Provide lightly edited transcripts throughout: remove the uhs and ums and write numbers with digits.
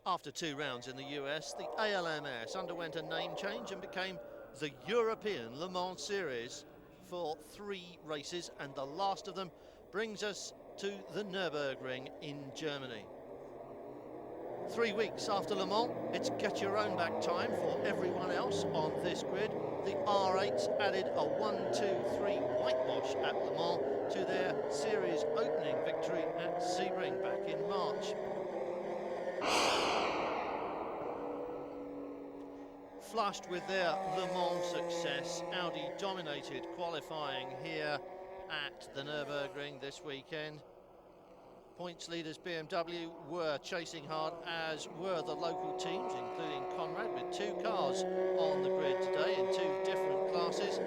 After 2 rounds in the US, the ALMS underwent a name change and became the European Le Mans Series for 3 races, and the last of them brings us to the Nurburgring in Germany. 3 weeks after Le Mans, it's get your own back time for everyone else on this grid. The R8s added a 1-2-3 whitewash at Le Mans to their series opening victory at Sebring back in March. Flushed with their Le Mans success, Audi dominated qualifying here at the Nurburgring this weekend. Points leaders BMW were chasing hard, as were the local teams, including Conrad, with 2 cars on the grid today in 2 different classes.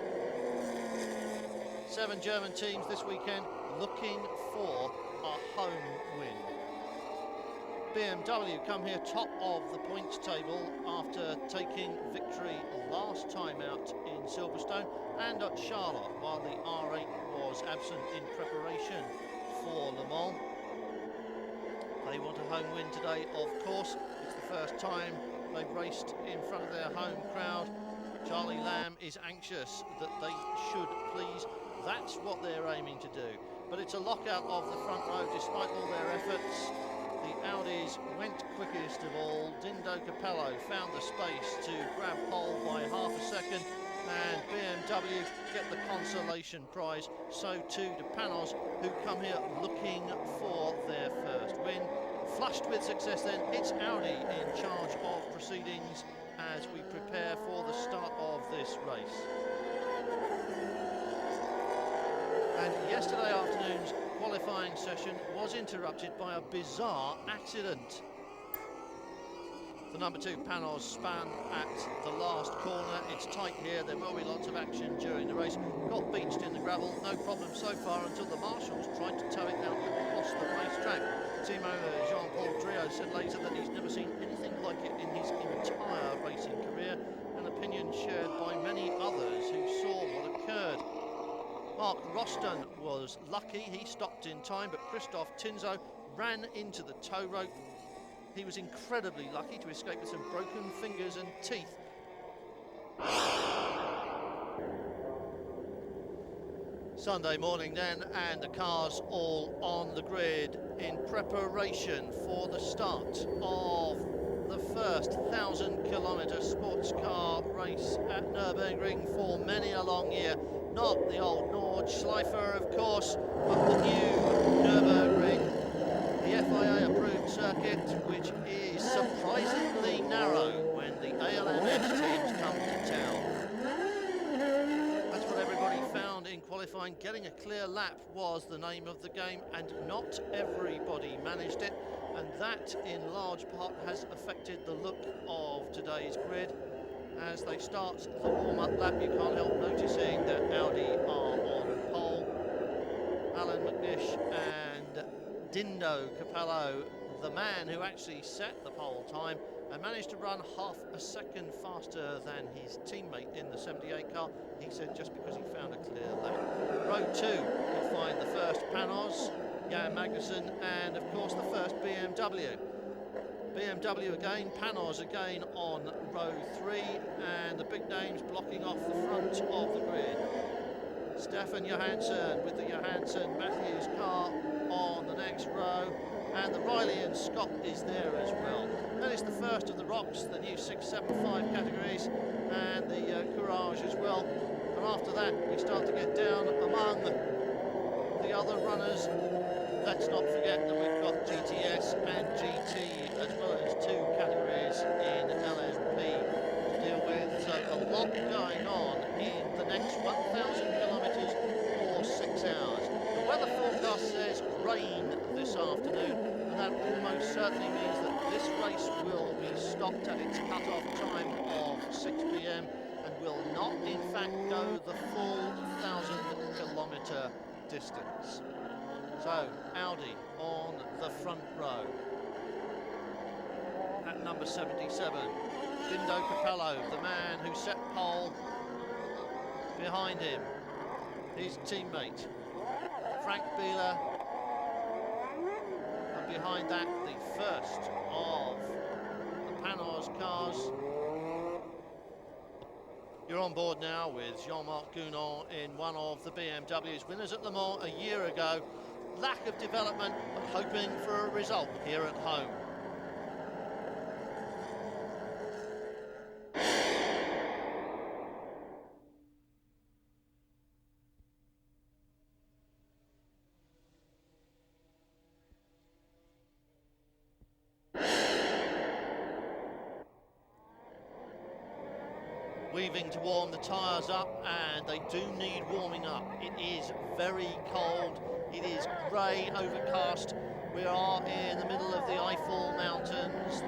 7 German teams this weekend looking for a home win. BMW come here top of the points table after taking victory last time out in Silverstone and at Charlotte, while the R8 was absent in preparation for Le Mans. They want a home win today, of course. It's the first time they've raced in front of their home crowd. Charlie Lamb is anxious that they should please. That's what they're aiming to do. But it's a lockout of the front row despite all their efforts. The Audis went quickest of all. Dindo Capello found the space to grab pole by half a second, and BMW get the consolation prize. So too do Panoz, who come here looking for their first win. Flushed with success then, it's Audi in charge of proceedings as we prepare for the start of this race. And yesterday afternoon's qualifying session was interrupted by a bizarre accident. The number 2 Panoz spun at the last corner. It's tight here, there will be lots of action during the race. Got beached in the gravel, no problem so far until the marshals tried to tow it out across the racetrack. Team owner Jean-Paul Driot said later that he's never seen anything like it in his entire racing career, an opinion shared by many others who saw what occurred. Mark Roston was lucky, he stopped in time, but Christoph Tinzo ran into the tow rope. He was incredibly lucky to escape with some broken fingers and teeth. Sunday morning then, and the cars all on the grid in preparation for the start of the first 1,000-kilometre sports car race at Nurburgring for many a long year. Not the old Nordschleife, of course, but the new Nurburgring, the FIA-approved circuit, which is surprisingly narrow when the ALMS teams come to town. That's what everybody found in qualifying. Getting a clear lap was the name of the game, and not everybody managed it, and that in large part has affected the look of today's grid. As they start the warm-up lap, you can't help noticing that Audi are on pole. Alan McNish and Dindo Capello, the man who actually set the pole time and managed to run half a second faster than his teammate in the 78 car. He said just because he found a clear lap. Row 2, you'll find the first Panoz, Jan Magnussen, and of course the first BMW. BMW again, Panoz again on row 3, and the big names blocking off the front of the grid. Stefan Johansson with the Johansson Matthews car on the next row, and the Riley and Scott is there as well. Then it's the first of the rocks, the new 675 categories, and the Courage as well. And after that, we start to get down among the other runners. Let's not forget that we've got GTS and GT, as well as 2 categories in LMP to deal with. So a lot going on in the next 1,000 kilometres or 6 hours. The weather forecast says rain this afternoon, and that almost certainly means that this race will be stopped at its cut-off time of 6 p.m. and will not, in fact, go the full 1,000-kilometre distance. So, Audi on the front row. At number 77, Dindo Capello, the man who set pole. Behind him, his teammate, Frank Bieler. And behind that, the first of Panoz cars. You're on board now with Jean-Marc Gounon in one of the BMWs. Winners at Le Mans a year ago. Lack of development, but hoping for a result here at home. Weaving to warm the tyres up, and they do need warming up. It is very cold, it is grey, overcast. We are in the middle of the Eiffel Mountains.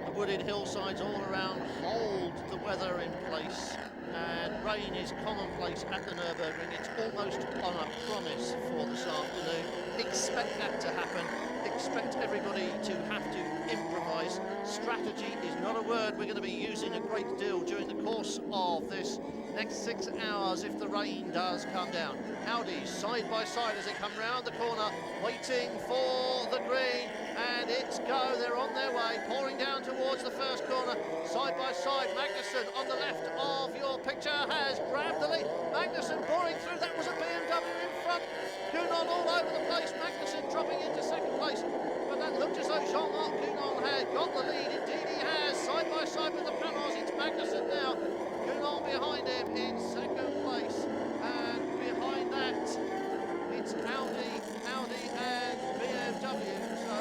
The wooded hillsides all around hold the weather in place, and rain is commonplace at the Nurburgring. It's almost on a promise for this afternoon. Expect that to happen. Expect everybody to have to improvise. Strategy is not a word we're going to be using a great deal during the course of this next 6 hours if the rain does come down. Audis side by side as they come round the corner, waiting for the green, and it's go. They're on their way, pouring down towards the first corner, side by side. Magnussen on the left of your picture has grabbed the lead. Magnussen pouring through. That was a BMW in front. Gounon all over the place. Magnussen dropping into second place, but that looked as though Jean-Marc Gounon had got the lead. Indeed he has. Side by side with the Panoz. It's Magnussen now. Gounon behind him in second place, and behind that it's Audi and BMW. So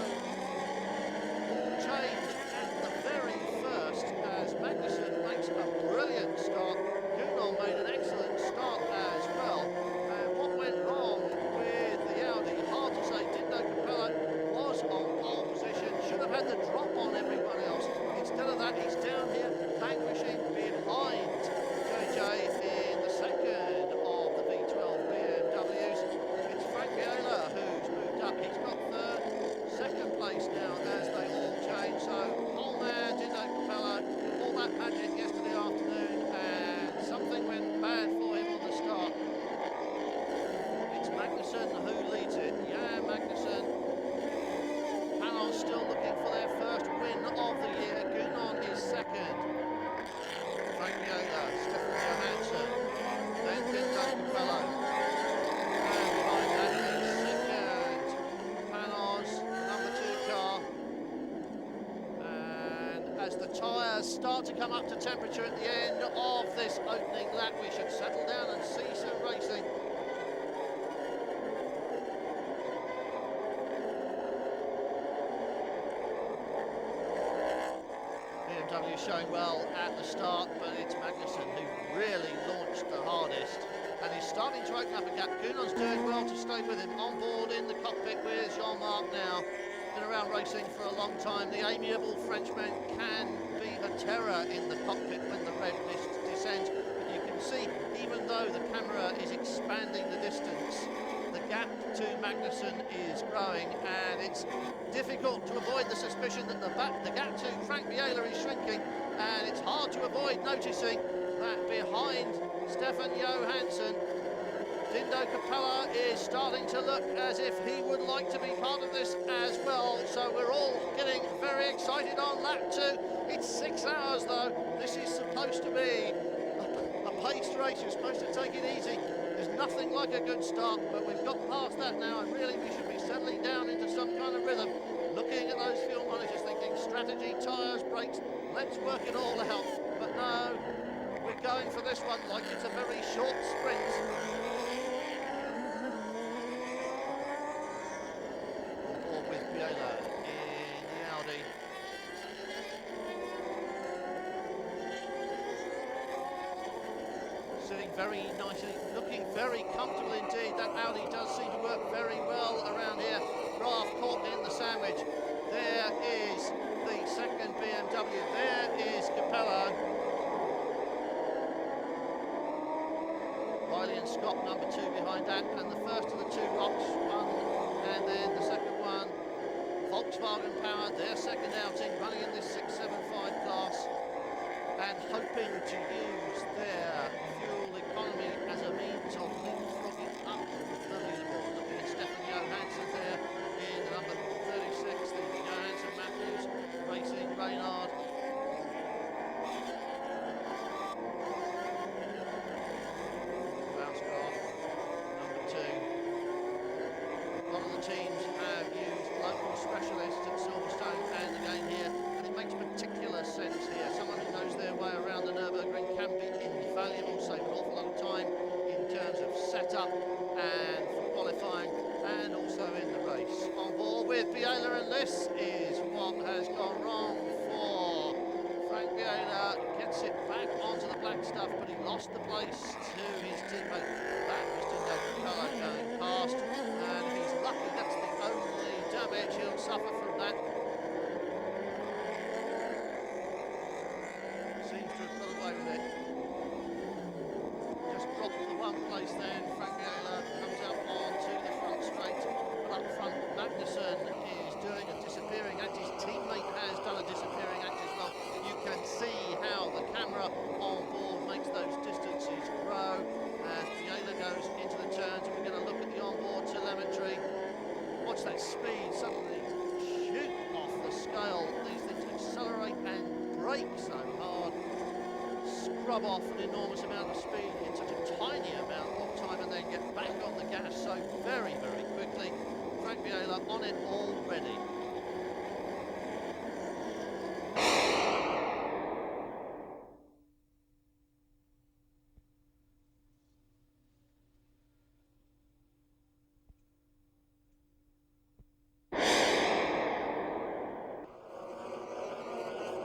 all change at the very first as Magnussen makes a brilliant start. Gounon made an excellent start as well. And what went wrong with the Audi? Hard to say. Dindo Capello was on pole position, should have had the drop on everyone else. Instead of that, he's down here languishing behind JJ in the second of the V12 BMWs. It's Frank Viola who's moved up. He's got third, second place now as they all change. So pole man, Dindo Capello, all that magic yesterday afternoon, and something went bad for him on the start. It's Magnussen who leads it. Yeah, Magnussen. Panoz still looking for their first win of the year. Gounon is second. Frank Viola, Stefan Johansson, then Dindo Capello. And behind that is second, Panoz, number 2 car. And as the tyres start to come up to temperature at the end of this opening lap, we should settle down and see some racing. BMW showing well at the start, but it's Magnussen who really launched the hardest and is starting to open up a gap. Gounon's doing well to stay with him. On board in the cockpit with Jean-Marc now. Been around racing for a long time. The amiable Frenchman can be a terror in the cockpit when the red mist descends. But you can see, even though the camera is expanding the distance, the gap to Magnussen is growing, and it's difficult to avoid the suspicion that the gap to Frank Viola is shrinking, and it's hard to avoid noticing that behind Stefan Johansson, Dindo Capello is starting to look as if he would like to be part of this as well. So we're all getting very excited on lap 2. It's 6 hours though. This is supposed to be a paced race. You're supposed to take it easy. There's nothing like a good start, but we've got past that now, and really we should be settling down into some kind of rhythm. Looking at those fuel monitors, thinking strategy, tyres, brakes, let's work it all out. But no, we're going for this one like it's a very short sprint. On board with Viola in the Audi. Sitting very nicely, looking very comfortable indeed. That Audi does seem to work very well around here. Graf caught in the sandwich. There is the second BMW. There is Capello. Riley and Scott, number 2 behind that, and the first of the 2 rocks, one, and then the second one. Volkswagen Power, their second outing, running in this 675 class, and hoping to use their fuel economy as a means of leapfrogging up the leaderboard. Looking at Stefan Johansson there in the number 36, the Johansson Matthews Racing Reynard. with Biela, and this is what has gone wrong for Frank Biela. Gets it back onto the black stuff, but he lost the place to his teammate. That was Dindo Capello going past, and if he's lucky, that's the only damage he'll suffer from that. Seems to have got away with it. Just dropped the one place then. Frank Biela comes up onto the front straight, but up front Magnussen is doing a disappearing act. His teammate has done a disappearing act as well. You can see how the camera on board makes those distances grow as Biela goes into the turns, and we're going to look at the onboard telemetry. Watch that speed suddenly shoot off the scale. These things accelerate and brake so hard, scrub off an enormous amount of speed in such a tiny amount of time, and then get back on the gas so very, very quickly. Frank Biela on it already.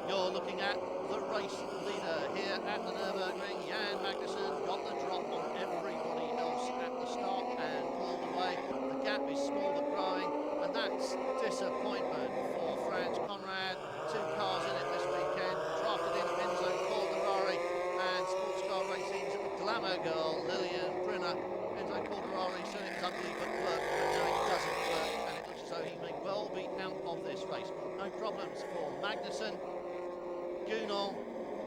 You're looking at the race leader here at the Nurburgring. Jan Magnussen got the drop on everybody else at the start and pulled away. The gap is small but growing, and that's disappointment for Franz Conrad. 2 cars in it this weekend. Drafted in Enzo Calderari and Sports Car Racing's glamour girl Lillian Brynner. Enzo Calderari said it was ugly but worked, but now it doesn't work, and it looks as though he may well be out of this race. No problems for Magnussen, Gunol,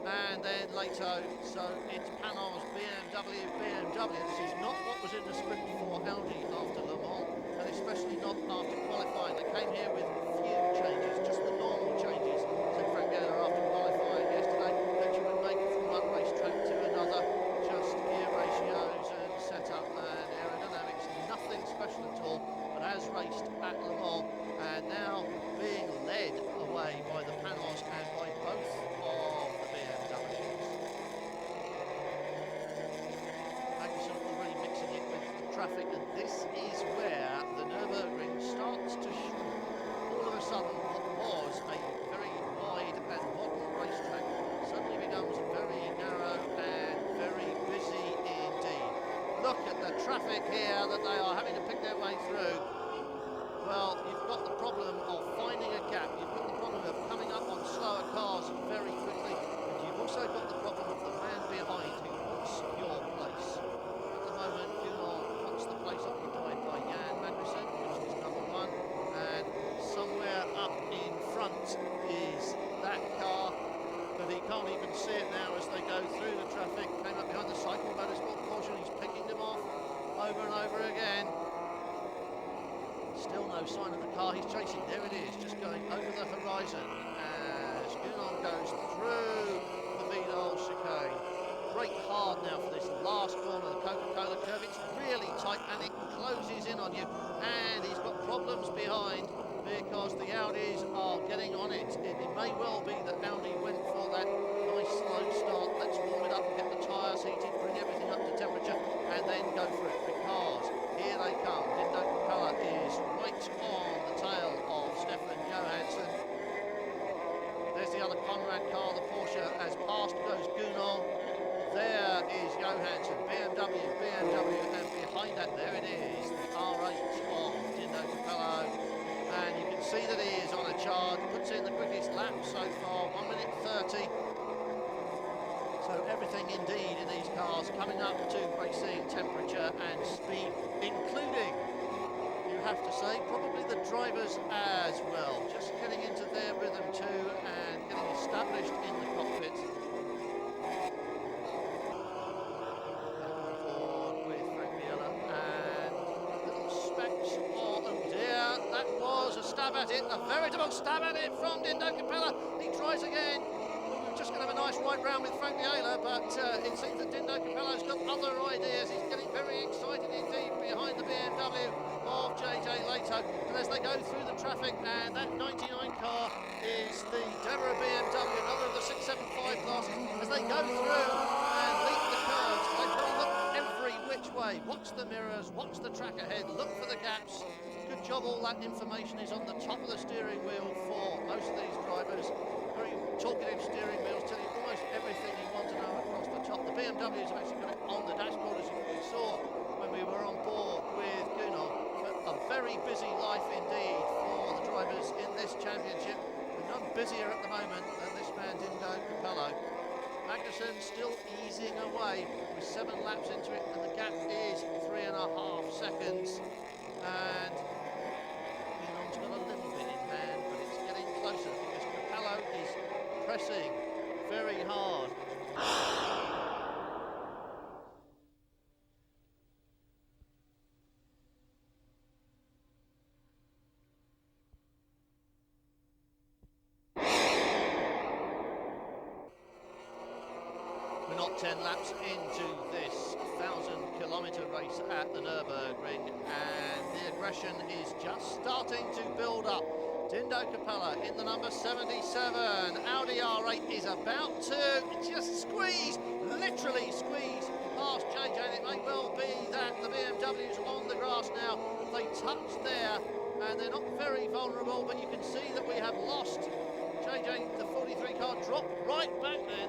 and then Leto. So it's Panoz, BMW. This is not what was in the script for Audi after Le Mans, and especially not after qualifying. They came here with few changes, just the normal changes, said Frank Biela after qualifying yesterday, that you would make from one racetrack to another. Just gear ratios and setup and aerodynamics, nothing special at all, but as raced at Le Mans, and now being led away by the Panoz and by both of the BMWs. Magnussen already mixing it with the traffic, and this is where the Nurburgring starts to shrink. All of a sudden, what was a very wide and modern racetrack suddenly becomes very narrow and very busy indeed. Look at the traffic here that they are having to pick their way through. Well, you've got the problem of finding a gap, you've got the problem of coming up on slower cars very quickly, and you've also got the problem of the man behind who wants your place. At the moment, Gunol wants the place occupied by Jan Magnussen, which is number 1, and somewhere up in front is that car, but he can't even see it now as they go through the traffic. Came up behind the Cycle Motorsport Porsche, and he's picking them off over and over again. Still no sign of the car he's chasing. There it is, just going over the horizon as Gunol goes through the Vidal chicane. Brake hard now for this last corner of the Coca-Cola curve. It's really tight and it closes in on you, and he's got problems behind because the Audis are getting on it. It may well be that Audi went for that nice slow start. Let's warm it up, get the tyres heated, bring everything up to temperature, and then go for it, because here they come. Dindo Capello is right on the tail of Stefan Johansson. There's the other Conrad car, the Porsche, as past goes Gunol. There is Johansson, BMW, and behind that, there it is, the R8 of Dindo Capello. And you can see that he is on a charge, puts in the quickest lap so far, 1 minute 30. So everything indeed in these cars coming up to racing temperature and speed, including, you have to say, probably the drivers as well, just getting into their rhythm too and getting established in the cockpit. Forward with Frank Biela and little specks. Oh dear, that was a stab at it, a veritable stab at it from Dindo Capello. He tries again. Just going to have a nice ride round with Frank Biela, but it seems that Dindo Capello's got other ideas. He's getting very excited indeed behind the BMW of JJ Leto. And as they go through the traffic, and that 99 car is the Deborah BMW, another of the 675 classes, as they go through and leap the curves, they've got to look every which way. Watch the mirrors, watch the track ahead, look for the gaps. Good job. All that information is on the top of the steering wheel for most of these drivers. Very talkative steering wheels, tell you almost everything you want to know across the top. The BMWs have actually got it on the dashboard, as you saw when we were on board with Gunnar. But a very busy life indeed for the drivers in this championship. We're none busier at the moment than this man Dindo Capello. Magnussen still easing away with 7 laps into it, and the gap is 3.5 seconds. And Gunnar's got a little bit in hand, but it's getting closer because Capello is pressing very hard. We're not 10 laps into this 1,000-kilometre race at the Nurburgring, and the aggression is just starting to build up. Dindo Capello in the number 77. Audi R8 is about to just squeeze, literally squeeze past JJ. And it may well be that the BMW's on the grass now. They touched there, and they're not very vulnerable, but you can see that we have lost JJ. The 43 car dropped right back then.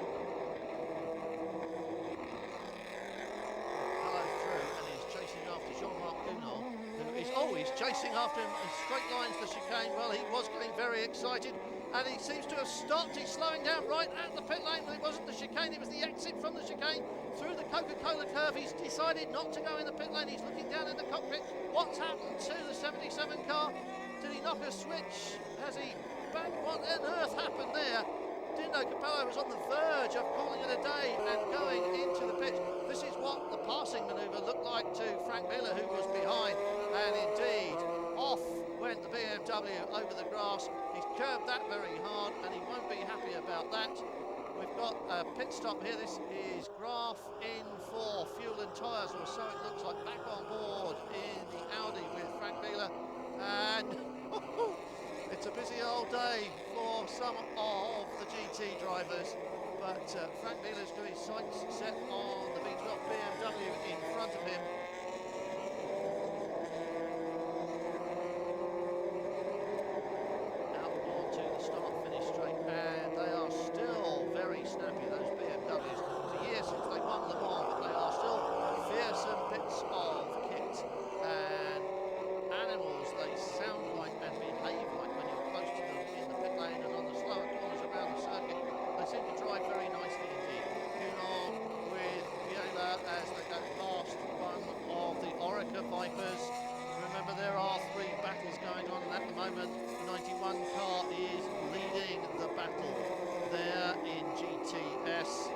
He's chasing after him in straight lines, the chicane. Well, he was getting very excited, and he seems to have stopped. He's slowing down right at the pit lane, but it wasn't the chicane, it was the exit from the chicane through the Coca-Cola curve. He's decided not to go in the pit lane. He's looking down in the cockpit. What's happened to the 77 car? Did he knock a switch? Has he banged? What on earth happened there? Dindo Capello was on the verge of calling it a day and going into the pit. This is what the passing manoeuvre looked like to Frank Miller, who was behind, and indeed off went the BMW over the grass. He's curbed that very hard, and he won't be happy about that. We've got a pit stop here. This is Graf in for fuel and tyres, or so it looks like, back on board in the Audi with Frank Miller, and it's a busy old day for some of the GT drivers, but Frank Miller's got his sights set on the V12 BMW in front of him. Out onto the start-finish straight, and they are still very snappy, those BMWs. It's a year since they won Le Mans, but they are still fearsome bits of kit and animals. They sound like and behave like when you're close to them in the pit lane and on the slower corners around the circuit. They seem to drive very nicely indeed. Gunnar with Viola as they go past one of the Orica Vipers. Remember, there are 3 battles going on at the moment. The 91 car is leading the battle there in GTS.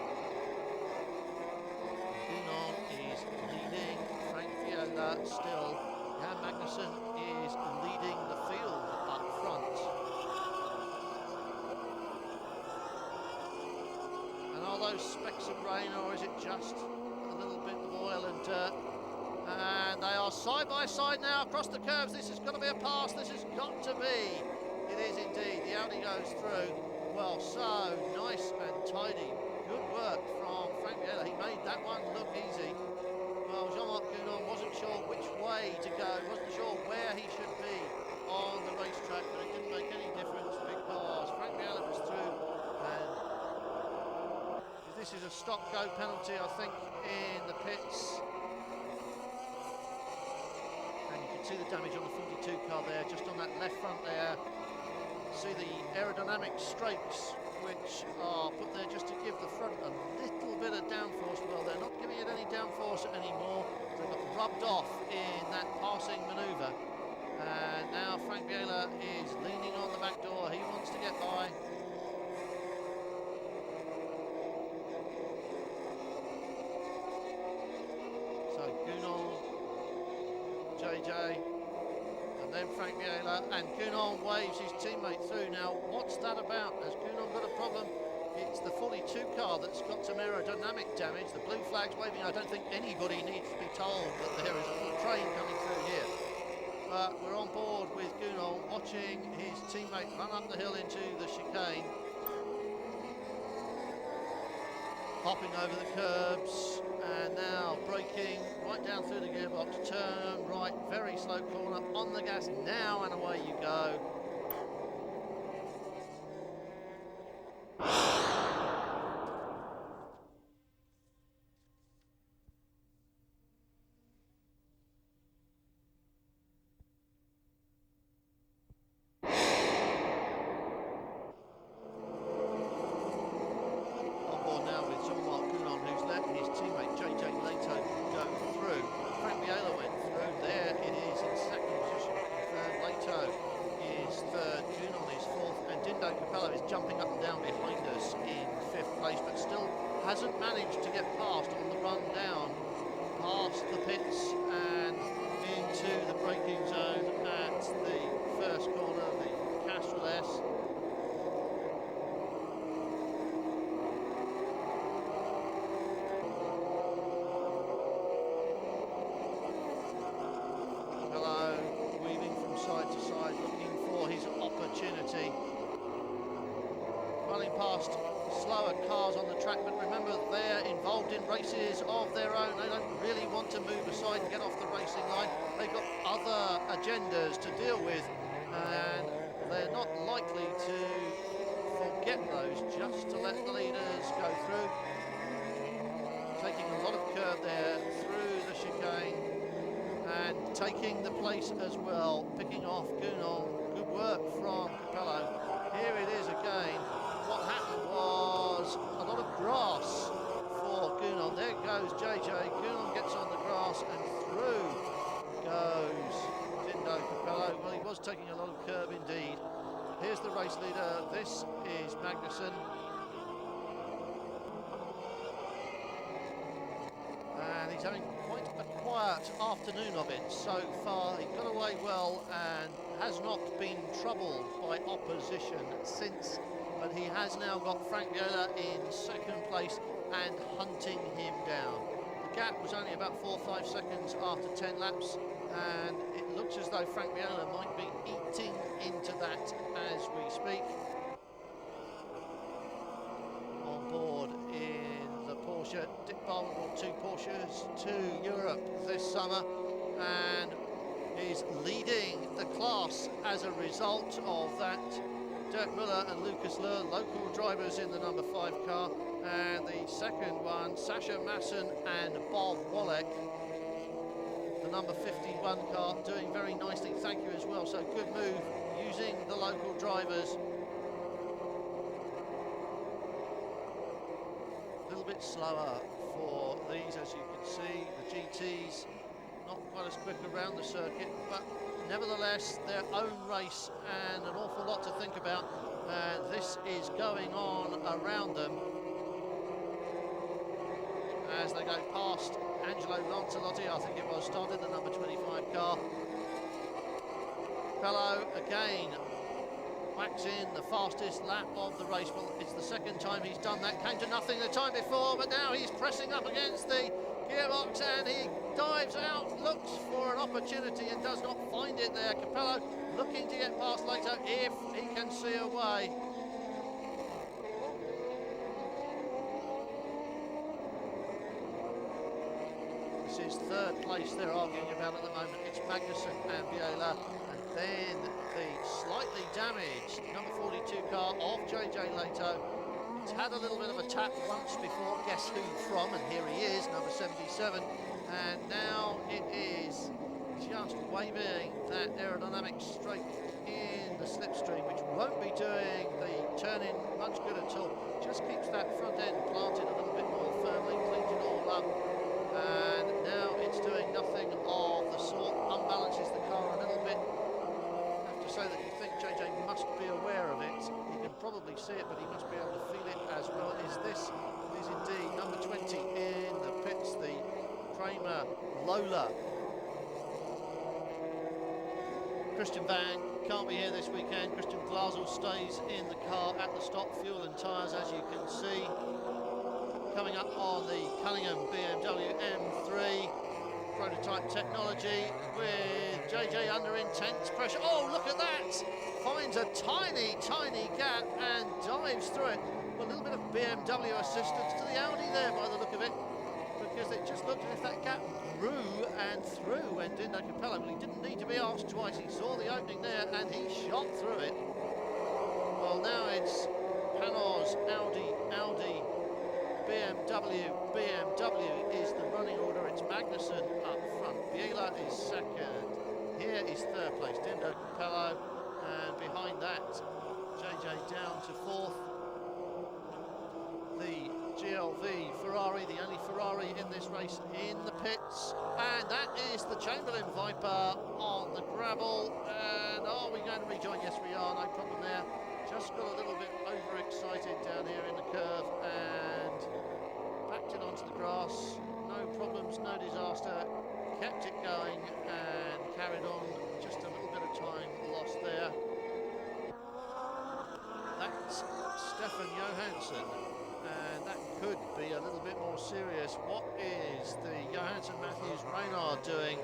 Gunnar is leading. Frank Viola still. Jan Magnussen is leading the field up front. And are those specks of rain, or is it just a little bit of oil and dirt? And they are side by side now across the curves. This has got to be a pass. This has got to be. It is indeed. The Audi goes through. Well, so nice and tidy. Good work from Frank Viola. He made that one look easy. Well, Jean-Marc Gunnar wasn't sure which way to go, wasn't sure where he should be on the racetrack, but it didn't make any difference because Frank Viola was through, and this is a stop-go penalty, I think, in the pits. And you can see the damage on the 42 car there, just on that left front there. See the aerodynamic strakes which are put there just to give the front a little bit of downforce. Well, they're not giving it any downforce anymore. They got rubbed off in that passing manoeuvre. And now Frank Viola is leaning on the back door. He wants to get by. So Gunnar, JJ, and then Frank Viola, and Gunnar waves his teammate through. Now, what's that about? Has Gunnar got a problem? It's the 42 car that's got some aerodynamic damage. The blue flag's waving. I don't think anybody needs to be told that there is a train coming through here. But we're on board with Gunnar, watching his teammate run up the hill into the chicane. hopping over the curbs, and now braking right down through the gearbox, turn right, very slow corner, on the gas now, and away you go. Jumping up and down behind us in 5th place, but still hasn't managed to get past on the run down, past the pits and into the braking zone at the first corner, the Castrol S. Hello, weaving from side to side, looking for his opportunity. Running past slower cars on the track, but remember they're involved in races of their own. They don't really want to move aside and get off the racing line. They've got other agendas to deal with, and they're not likely to forget those just to let the leaders go through. Taking a lot of curb there through the chicane and taking the place as well, picking off Gunon. Good work from Capello. Here it is again. What happened was a lot of grass for Gunon. There goes JJ. Gunon gets on the grass and through goes Dindo Capello. Well, he was taking a lot of curb indeed. Here's the race leader. This is Magnussen. And he's having quite a quiet afternoon of it so far. He got away well and has not been troubled by opposition since. But he has now got Frank Viola in 2nd place and hunting him down. The gap was only about 4 or 5 seconds after 10 laps, and it looks as though Frank Viola might be eating into that as we speak. On board in the Porsche, Dick Barber brought 2 Porsches to Europe this summer and is leading the class as a result of that. Dirk Müller and Lucas Löhr, local drivers in the number 5 car, and the second one, Sascha Massen and Bob Wallach, the number 51 car, doing very nicely, thank you as well. So good move using the local drivers. A little bit slower for these, as you can see, the GTs not quite as quick around the circuit, but nevertheless their own race and an awful lot to think about. This is going on around them as they go past Angelo Lancelotti, I think it was, started the number 25 car. Capello again whacks in the fastest lap of the race. Well, it's the 2nd time he's done that, came to nothing the time before, but now he's pressing up against the gearbox and he dives out, looks for an opportunity and does not find it there. Capello looking to get past later if he can see a way. This is 3rd place they're arguing about at the moment. It's Magnussen and Viola, and then the slightly damaged number 42 car of JJ Leto. It's had a little bit of a tap once before, guess who from, and here he is, number 77, and now it is just waving that aerodynamic straight in the slipstream, which won't be doing the turn-in much good at all. Just keeps that front end planted a little bit more firmly, cleans it all up, and now it's doing nothing of the sort, unbalances the car a little bit. I have to say that you think JJ must be aware of it. He can probably see it, but he must be able to feel it as well. Is indeed number 20 in the pits, the Kramer Lola. Christian Van can't be here this weekend. Christian Glasel stays in the car at the stop, fuel and tyres, as you can see. Coming up on the Cunningham BMW M3, prototype technology with JJ under intense pressure. Oh, look at that! Finds a tiny, tiny gap and dives through it. Well, a little bit of BMW assistance to the Audi there by the look of it, because it just looked as if that gap grew and through went into Capello. Well, he didn't need to be asked twice. He saw the opening there and he shot through it. Well, now it's Panoz, Audi, BMW is the running order. It's Magnussen up front. Biela is second. Here is third place, Dindo Capello. And behind that, JJ down to fourth. The GLV Ferrari, the only Ferrari in this race, in the pits. And that is the Chamberlain Viper on the gravel. And are we going to rejoin? Yes, we are. No problem there. Just got a little bit overexcited down here in the curve and backed it onto the grass. No problems, no disaster. Kept it going and carried on. Just a little bit of time lost there. That's Stefan Johansson, and that could be a little bit more serious. What is the Johansson Matthews Reynard doing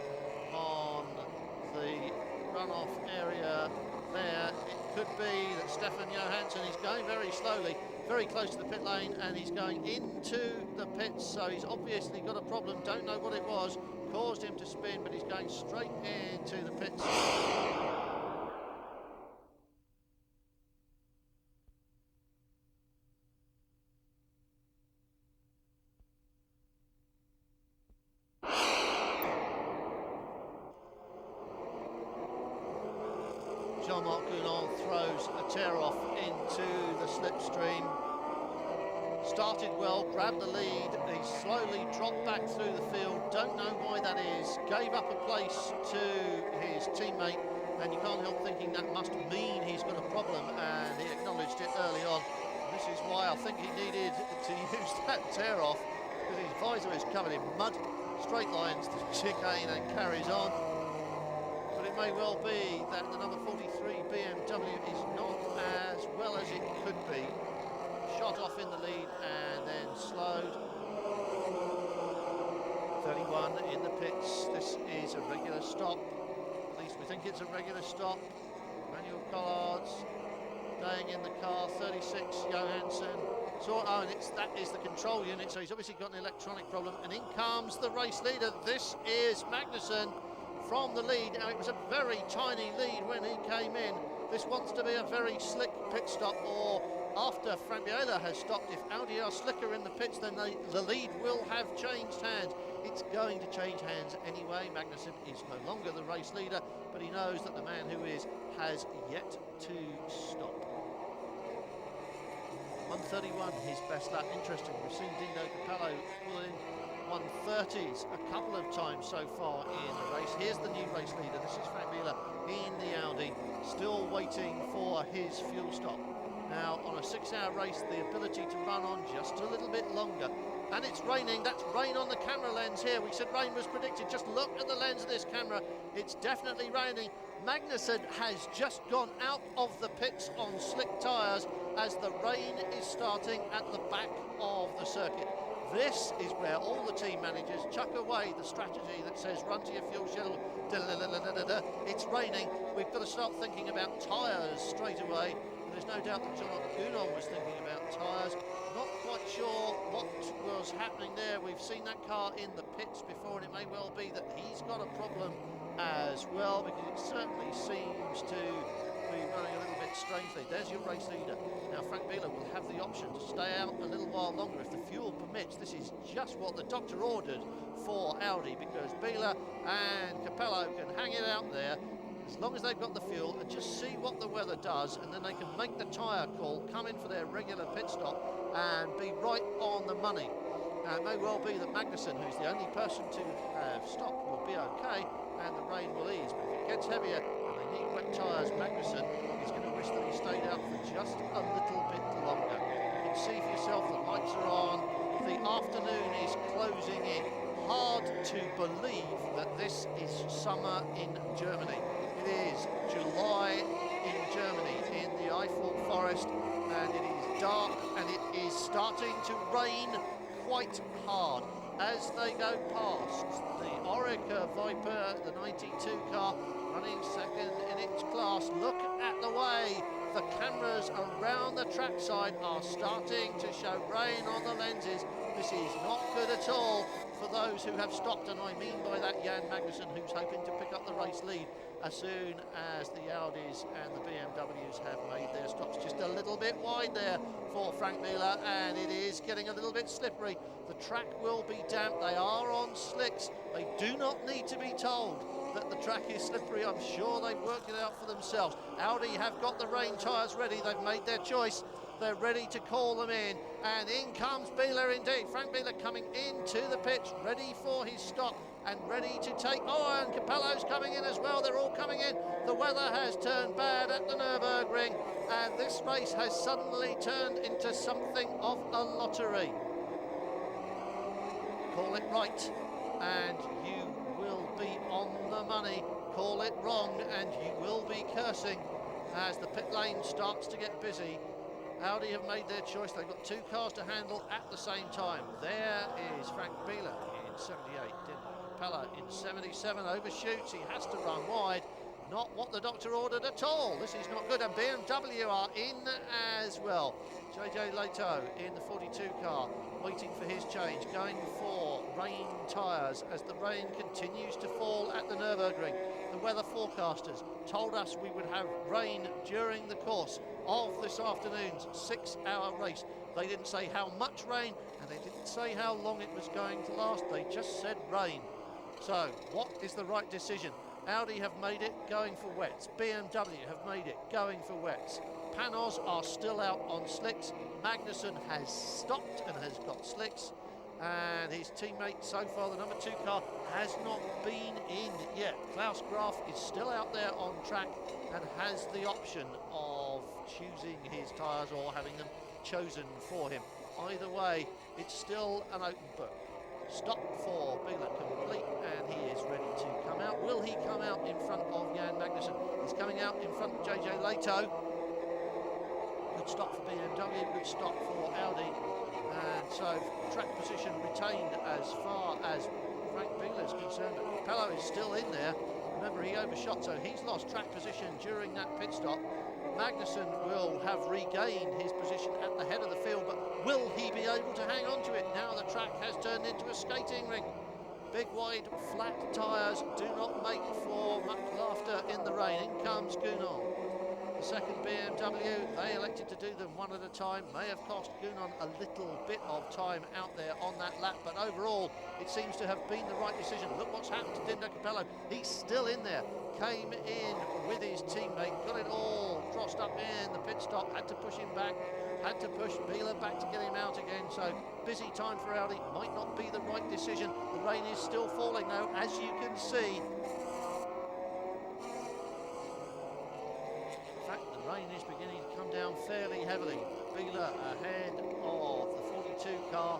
on the runoff area there? It could be that Stefan Johansson is going very slowly, very close to the pit lane, and he's going into the pits, so he's obviously got a problem. Don't know what it was, caused him to spin, but he's going straight into the pits. Jean-Marc Gounon throws a tear-off into the slipstream. Started well, grabbed the lead, he slowly dropped back through the field, don't know why that is, gave up a place to his teammate, and you can't help thinking that must mean he's got a problem, and he acknowledged it early on. This is why I think he needed to use that tear-off, because his visor is covered in mud, straight lines to chicane and carries on. But it may well be that the number 43 BMW is not as well as it could be. Shot off in the lead and then slowed. 31 in the pits. This is a regular stop. At least we think it's a regular stop. Manuel Collards staying in the car. 36 Johansson. So, oh, and that is the control unit, so he's obviously got an electronic problem. And in comes the race leader. This is Magnussen from the lead. Now, it was a very tiny lead when he came in. This wants to be a very slick pit stop, or after Frank Biela has stopped, if Audi are slicker in the pits, then the lead will have changed hands. It's going to change hands anyway. Magnussen is no longer the race leader, but he knows that the man who is has yet to stop. 1:31, his best lap. Interesting, we've seen Dindo Capello pulling 1:30s a couple of times so far in the race. Here's the new race leader. This is Frank Biela in the Audi, still waiting for his fuel stop. Now, on a 6-hour race, the ability to run on just a little bit longer. And it's raining. That's rain on the camera lens here. We said rain was predicted. Just look at the lens of this camera. It's definitely raining. Magnussen has just gone out of the pits on slick tyres as the rain is starting at the back of the circuit. This is where all the team managers chuck away the strategy that says run to your fuel schedule. It's raining. We've got to start thinking about tyres straight away. There's no doubt that Jean-Marc Gounon was thinking about tyres. Not quite sure what was happening there. We've seen that car in the pits before, and it may well be that he's got a problem as well, because it certainly seems to be running a little bit strangely. There's your race leader. Now, Frank Biela will have the option to stay out a little while longer if the fuel permits. This is just what the doctor ordered for Audi, because Biela and Capello can hang it out there as long as they've got the fuel and just see what the weather does, and then they can make the tyre call, come in for their regular pit stop and be right on the money. Now, it may well be that Magnussen, who's the only person to have stopped, will be okay and the rain will ease. But if it gets heavier and they need wet tyres, Magnussen is going to wish that he stayed out for just a little bit longer. You can see for yourself the lights are on. The afternoon is closing in. Hard to believe that this is summer in Germany. It is July in Germany, in the Eiffel Forest, and it is dark and it is starting to rain quite hard. as they go past. The Orica Viper, the 92 car, running second in its class. Look at the way the cameras around the trackside are starting to show rain on the lenses. This is not good at all for those who have stopped, and I mean by that Jan Magnussen, who's hoping to pick up the race lead as soon as the Audis and the BMWs have made their stops. Just a little bit wide there for Frank Miller, and it is getting a little bit slippery. The track will be damp. They are on slicks. They do not need to be told that the track is slippery. I'm sure they've worked it out for themselves. Audi have got the rain tyres ready. They've made their choice. They're ready to call them in, and in comes Biela indeed. Frank Biela coming into the pits, ready for his stop and ready to take. Oh, and Capello's coming in as well. They're all coming in. The weather has turned bad at the Nurburgring, and this race has suddenly turned into something of a lottery. Call it right, and you will be on the money. Call it wrong, and you will be cursing as the pit lane starts to get busy. Audi have made their choice. They've got two cars to handle at the same time. There is Frank Biela in 78. Capella in 77. Overshoots. He has to run wide. Not what the doctor ordered at all. This is not good. And BMW are in as well. JJ Leto in the 42 car, waiting for his change, going for rain tyres as the rain continues to fall at the Nürburgring. The weather forecasters told us we would have rain during the course of this afternoon's 6-hour race. They didn't say how much rain, and they didn't say how long it was going to last. They just said rain. So what is the right decision? Audi have made it, going for wets. BMW have made it, going for wets. Panoz are still out on slicks. Magnussen has stopped and has got slicks. And his teammate so far, the number 2 car, has not been in yet. Klaus Graf is still out there on track and has the option of choosing his tyres or having them chosen for him. Either way, it's still an open book. Stop for Biela complete, and he is ready to come out. Will he come out in front of Jan Magnussen? He's coming out in front of JJ Leto. Good stop for BMW, good stop for Audi. And so track position retained as far as Frank Biela is concerned. But Capello is still in there. Remember, he overshot, so he's lost track position during that pit stop. Magnussen will have regained his position at the head of the field, but will he be able to hang on to it? Now the track has turned into a skating rink. Big, wide, flat tyres do not make for much laughter in the rain. In comes Gounon. The second BMW, they elected to do them one at a time. May have cost Gounon a little bit of time out there on that lap, but overall it seems to have been the right decision. Look what's happened to Dindo Capello. He's still in there. Came in with his teammate, got it all crossed up in the pit stop, had to push him back, had to push Biela back to get him out again. So busy time for Audi, might not be the right decision. The rain is still falling though, as you can see. In fact, the rain is beginning to come down fairly heavily. Biela ahead of the 42 car.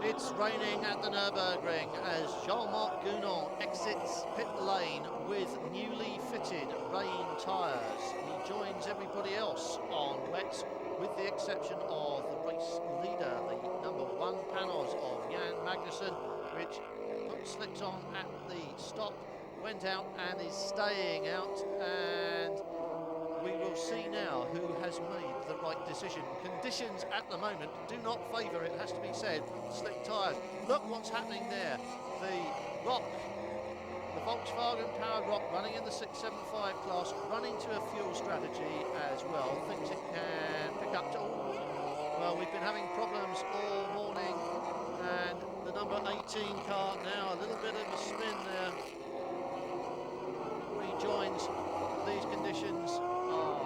It's raining at the Nürburgring as Jean-Marc Gounon exits pit lane with newly fitted rain tyres. He joins everybody else on wets, with the exception of the race leader, the number 1 Panoz of Jan Magnussen, which put slicks on at the stop, went out and is staying out, and we will see now who has made the right decision. Conditions at the moment do not favour, it has to be said, slick tyres. Look what's happening there. The Rock, the Volkswagen powered Rock, running in the 675 class, running to a fuel strategy as well. Thinks it can pick up to... Well, we've been having problems all morning, and the number 18 car now, a little bit of a spin there. Rejoins. These conditions are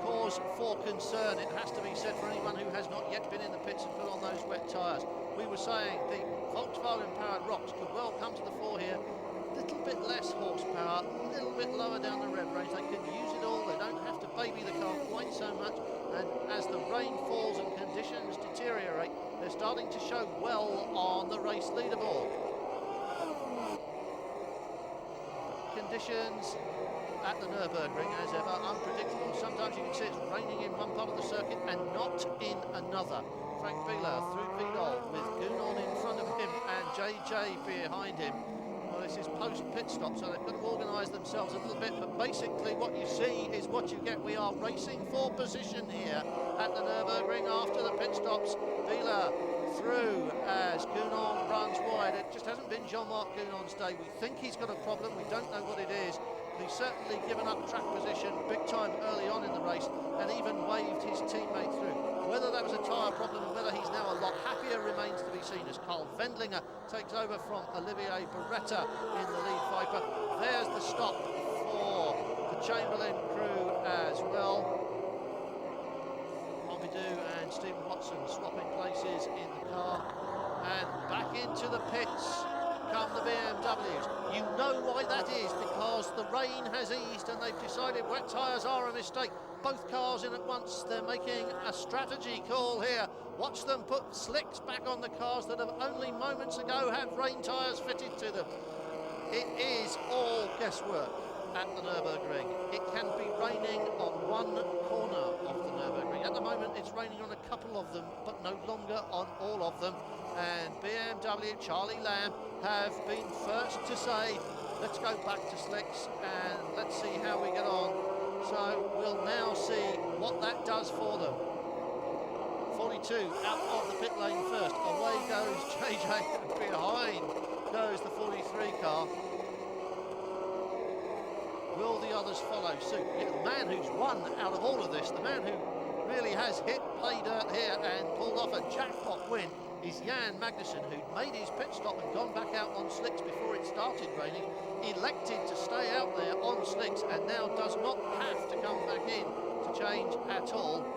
cause for concern, it has to be said, for anyone who has not yet been in the pits and put on those wet tyres. We were saying the Volkswagen powered Rocks could well come to the fore here. A little bit less horsepower, a little bit lower down the rev range. They can use it all, they don't have to baby the car quite so much. And as the rain falls and continues conditions deteriorate, they're starting to show well on the race leaderboard. Conditions at the Nurburgring, as ever, unpredictable. Sometimes you can see it's raining in one part of the circuit and not in another. Frank Bieler through Vidal with Gunon in front of him and JJ behind him. Well, this is post-pit stop, so they've got to organise themselves a little bit, but basically what you see is what you get. We are racing for position here at the Nurburgring after the pit stops. Bieler through as Gunon runs wide. It just hasn't been Jean-Marc Gunon's day. We think he's got a problem, we don't know what it is. He's certainly given up track position big time early on in the race and even waved his teammate through. Whether that was a tyre problem and whether he's now a lot happier remains to be seen as Carl Wendlinger takes over from Olivier Beretta in the lead Viper. There's the stop for the Chamberlain crew as well. Pompidou and Stephen Watson swapping places in the car, and back into the pits come the BMWs. You know why that is, because the rain has eased and they've decided wet tyres are a mistake. Both cars in at once. They're making a strategy call here. Watch them put slicks back on the cars that have only moments ago had rain tyres fitted to them. It is all guesswork at the Nurburgring. It can be raining on one corner of the Nurburgring. At the moment it's raining on a couple of them, but no longer on all of them. And BMW, Charlie Lamb, have been first to say, let's go back to slicks and let's see how we get on. So we'll now see what that does for them. 42 out of the pit lane first. Away goes JJ, and behind goes the 43 car. Will the others follow suit? Yeah, the man who's won out of all of this, the man who really has hit play dirt here and pulled off a jackpot win, is Jan Magnussen, who'd made his pit stop and gone back out on slicks before it started raining, elected to stay out there on slicks and now does not have to come back in to change at all.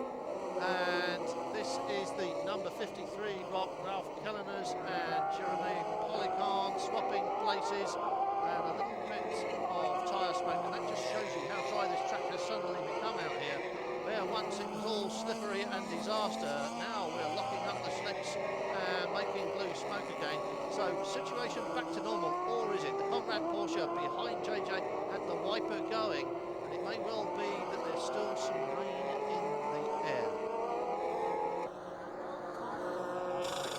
And this is the number 53 Ralph Kelleners and Jeremy Polycarn swapping places, and a little bit of tyre smoke, and that just shows you how dry this track has suddenly become out here. Where once it was all slippery and disaster, now we're locking up the slicks and making blue smoke again. So situation back to normal, or is it? The Conrad Porsche behind JJ had the wiper going, and it may well be that there's still some rain in the air.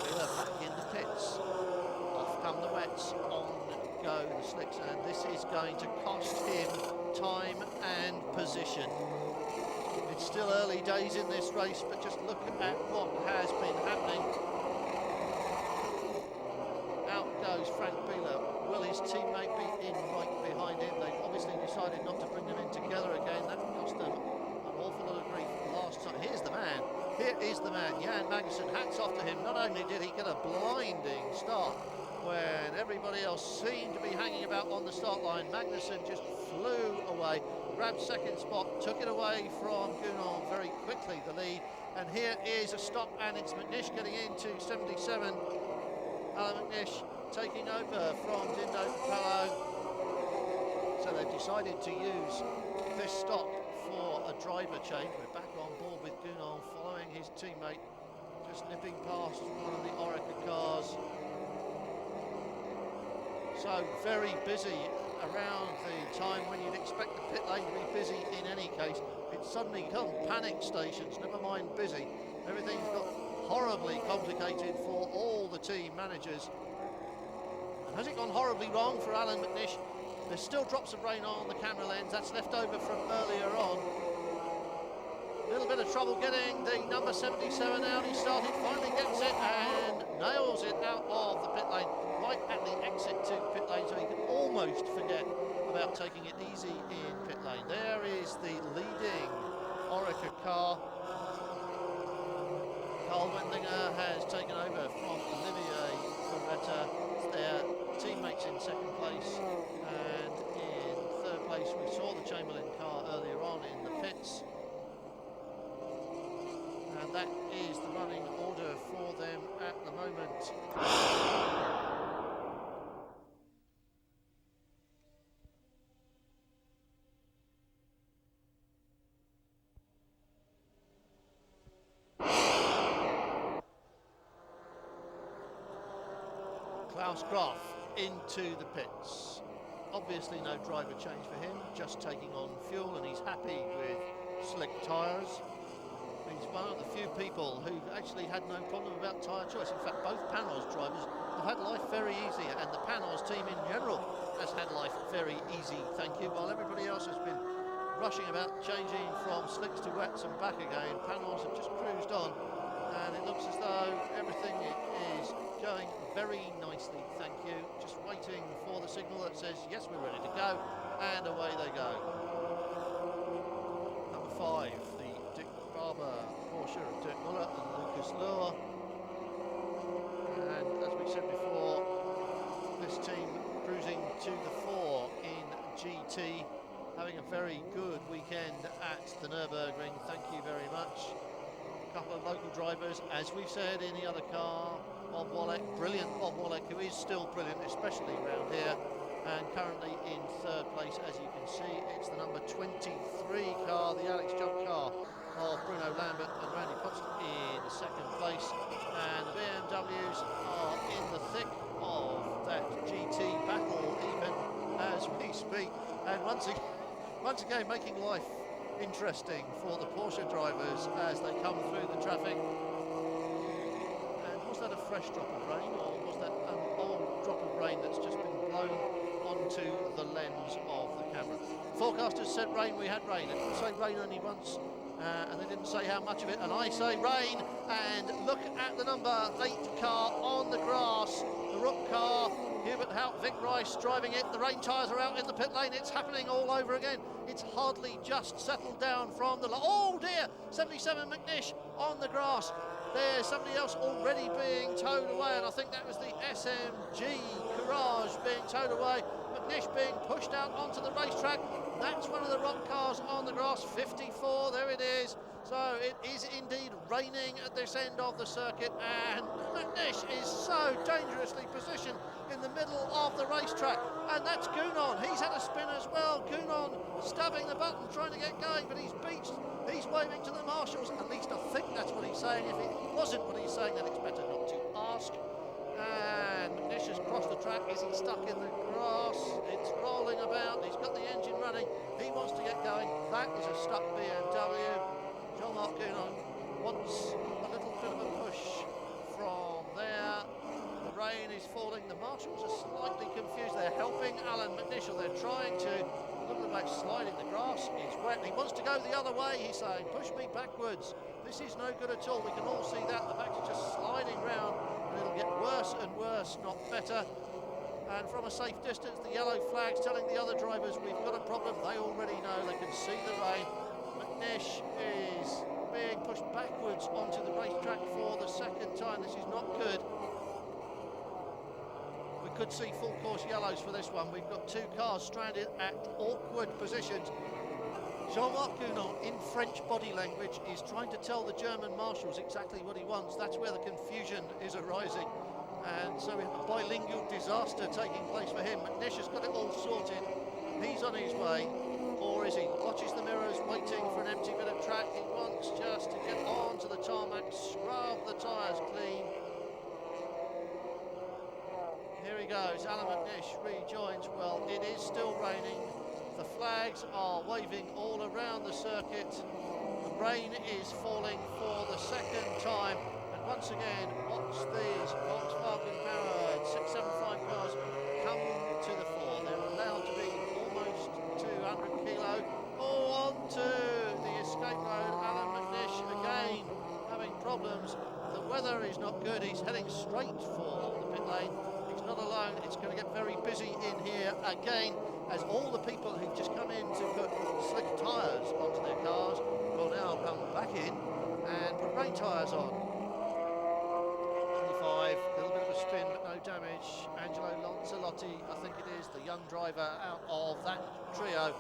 Wheeler back in the pits. Off come the wets, on go the slicks, and this is going to cost him time and position. It's still early days in this race, but just look at what has been happening. Out goes Frank Bieler. Will his teammate be in right behind him? They've obviously decided not to bring them in together again. That cost them an awful lot of grief last time. Here's the man. Here is the man, Jan Magnussen. Hats off to him. Not only did he get a blinding start when everybody else seemed to be hanging about on the start line, Magnussen just flew away, grabbed second spot, took it away from Gunon very quickly, the lead. And here is a stop, and it's McNish getting into 77. Alan McNish taking over from Dindo Capello. So they've decided to use this stop for a driver change. We're back on board with Gunon following his teammate, just nipping past one of the Orica cars. So very busy around the time when you'd expect the pit lane to be busy in any case. It's suddenly become panic stations, never mind busy. Everything's got horribly complicated for all the team managers. And has it gone horribly wrong for Alan McNish? There's still drops of rain on the camera lens, that's left over from earlier on. A little bit of trouble getting the number 77 Audi started, finally gets it and nails it out of the pit lane, right at the exit to pit lane, so he can almost forget about taking it easy in pit lane. There is the leading Orica car. Carl Wendlinger has taken over from Olivier Beretta. Their teammates in second place, and in third place we saw the Chamberlain car earlier on in the pits. And that is the running order for them at the moment. Klaus Graf into the pits. Obviously no driver change for him, just taking on fuel, and he's happy with slick tyres. He's one of the few people who've actually had no problem about tyre choice. In fact, both Panoz drivers have had life very easy, and the Panoz team in general has had life very easy, thank you, while everybody else has been rushing about, changing from slicks to wets and back again. Panoz have just cruised on, and it looks as though everything is going very nicely, thank you. Just waiting for the signal that says, yes, we're ready to go, and away they go. Number 5, the Dick Barber Porsche of Dirk Muller and Lucas Luhr. And as we said before, this team cruising to the fore in GT, having a very good weekend at the Nurburgring, thank you very much. A couple of local drivers, as we've said in the other car, Bob Wallach, brilliant Bob Wallach, who is still brilliant, especially around here, and currently in 3rd place, as you can see. It's the number 23 car, the Alex Job car of Bruno Lambert and Randy Potts in 2nd place, and the BMWs are in the thick of that GT battle even as we speak, and once again making life interesting for the Porsche drivers as they come through the traffic. And was that a fresh drop of rain, or was that an old drop of rain that's just been blown onto the lens of the camera? Forecasters said rain, we had rain. They didn't say rain only once, and they didn't say how much of it, and I say rain. And look at the number 8 car on the grass, the Rook car, Hubert Hout, Vic Rice driving it. The rain tyres are out in the pit lane. It's happening all over again. It's hardly just settled down from the... Oh dear, 77 McNish on the grass. There's somebody else already being towed away, and I think that was the SMG Courage being towed away. McNish being pushed out onto the racetrack. That's one of the Rock cars on the grass, 54, there it is. So it is indeed raining at this end of the circuit, and McNish is so dangerously positioned in the middle of the racetrack, and that's Gounon. He's had a spin as well. Gounon stabbing the button, trying to get going, but he's beached. He's waving to the marshals. At least I think that's what he's saying. If it wasn't what he's saying, then it's better not to ask. And McNish has crossed the track. Is he stuck in the grass? It's rolling about. He's got the engine running. He wants to get going. That is a stuck BMW. Jean-Marc Gounon wants a little bit of a push from there. The rain is falling. The marshals are slightly confused. They're helping Alan McNish, or they're trying to. Look at the back sliding. The grass is wet. He wants to go the other way. He's saying, push me backwards. This is no good at all. We can all see that. The back is just sliding round. And it'll get worse and worse, not better. And from a safe distance, the yellow flag's telling the other drivers, we've got a problem. They already know. They can see the rain. McNish is being pushed backwards onto the racetrack for the 2nd time. This is not good. We could see full course yellows for this one. We've got 2 cars stranded at awkward positions. Jean-Marc Gounon, in French body language, is trying to tell the German marshals exactly what he wants. That's where the confusion is arising. And so we have a bilingual disaster taking place for him. McNish has got it all sorted. He's on his way. Or is he? Watches the mirrors, waiting for an empty bit of track. He wants just to get onto the tarmac, scrub the tyres clean. Here he goes. Alan McNish rejoins. Well, it is still raining. The flags are waving all around the circuit. The rain is falling for the 2nd time. And once again, watch these Volkswagen powered 675 cars come to the fore. They're allowed to be almost 200 kilo. Oh, onto the escape road. Alan McNish again having problems. The weather is not good. He's heading straight for the pit lane. He's not alone. It's going to get very busy in here again, as all the people who've just come in to put slick tyres onto their cars will now come back in and put rain tyres on. 25, a little bit of a spin, but no damage. Angelo Lancelotti, I think it is, the young driver out of that trio.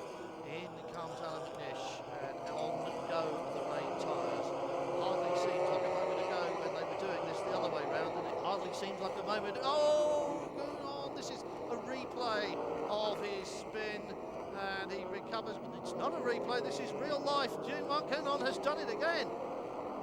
In comes Alan McNish, and on go the rain tyres. Hardly seems like a moment ago when they were doing this the other way round, and it hardly seems like a moment. Oh, going on! This is a replay of his spin, and he recovers, but it's not a replay. This is real life. Jean-Marc Gounon has done it again.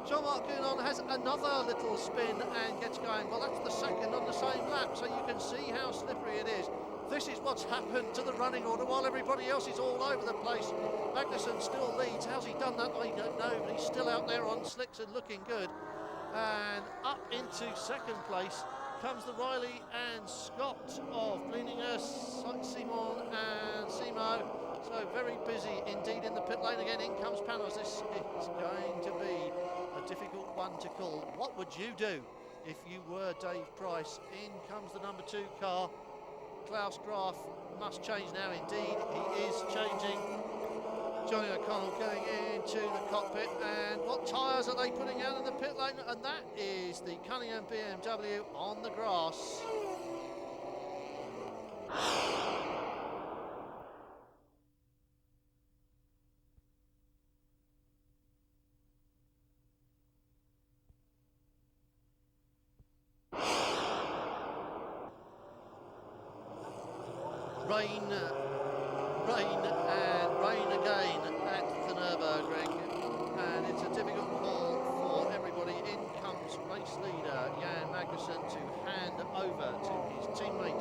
Jean-Marc Gounon has another little spin and gets going. Well, that's the second on the same lap, so you can see how slippery it is. This is what's happened to the running order while everybody else is all over the place. Magnussen still leads. How's he done that? I don't know, but he's still out there on slicks and looking good. And up into second place comes the Riley and Scott of Bleeninga, Simon and Simo. So very busy indeed in the pit lane again. In comes Panoz. This is going to be a difficult one to call. What would you do if you were Dave Price? In comes the number 2 car. Klaus Graf must change now. Indeed, he is changing. Johnny O'Connell going into the cockpit, and what tyres are they putting out in the pit lane? And that is the Cunningham BMW on the grass. Rain again at the Nurburgring, and it's a difficult call for everybody. In comes race leader Jan Magnussen to hand over to his teammate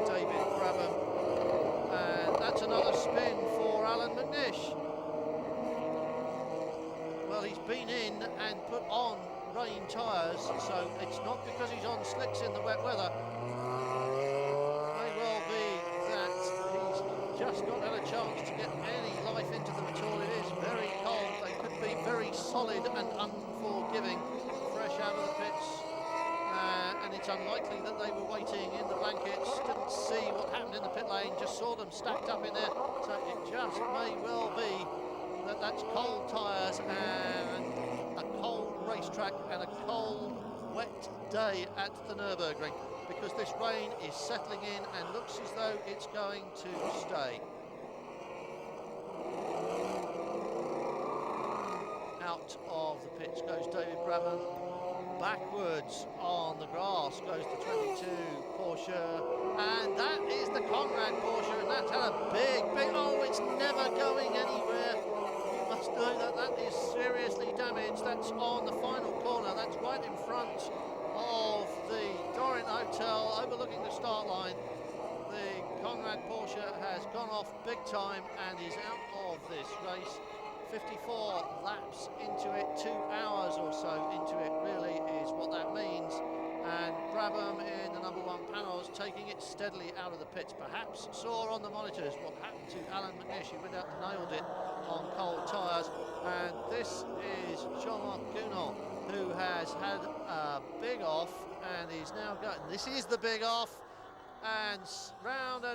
David Brabham, and that's another spin for Alan McNish. Well, he's been in and put on rain tyres, so it's not because he's on slicks in the wet weather. May well be that he's just not had a chance to get any life into them at all. It is very cold. They could be very solid and unforgiving, fresh out of the pits. And it's unlikely that they were waiting in the blankets, didn't see what happened in the pit lane, just saw them stacked up in there. So it just may well be that that's cold tyres and a cold racetrack and a cold, wet day at the Nurburgring, because this rain is settling in and looks as though it's going to stay. Out of the pits goes David Brabham. Backwards on the grass goes the 22 Porsche, and that is the Conrad Porsche, and that's had a big, oh, it's never going anywhere. You must know that that is seriously damaged. That's on the final corner. That's right in front of the Dorint Hotel overlooking the start line. The Conrad Porsche has gone off big time and is out of this race. 54 laps into it, 2 hours or so into it really is what that means. And Brabham in the number 1 Panoz taking it steadily out of the pits. Perhaps saw on the monitors what happened to Alan McNish. He went out and nailed it on cold tyres. And this is Jean-Marc Gounon, who has had a big off and is now going. This is the big off, and round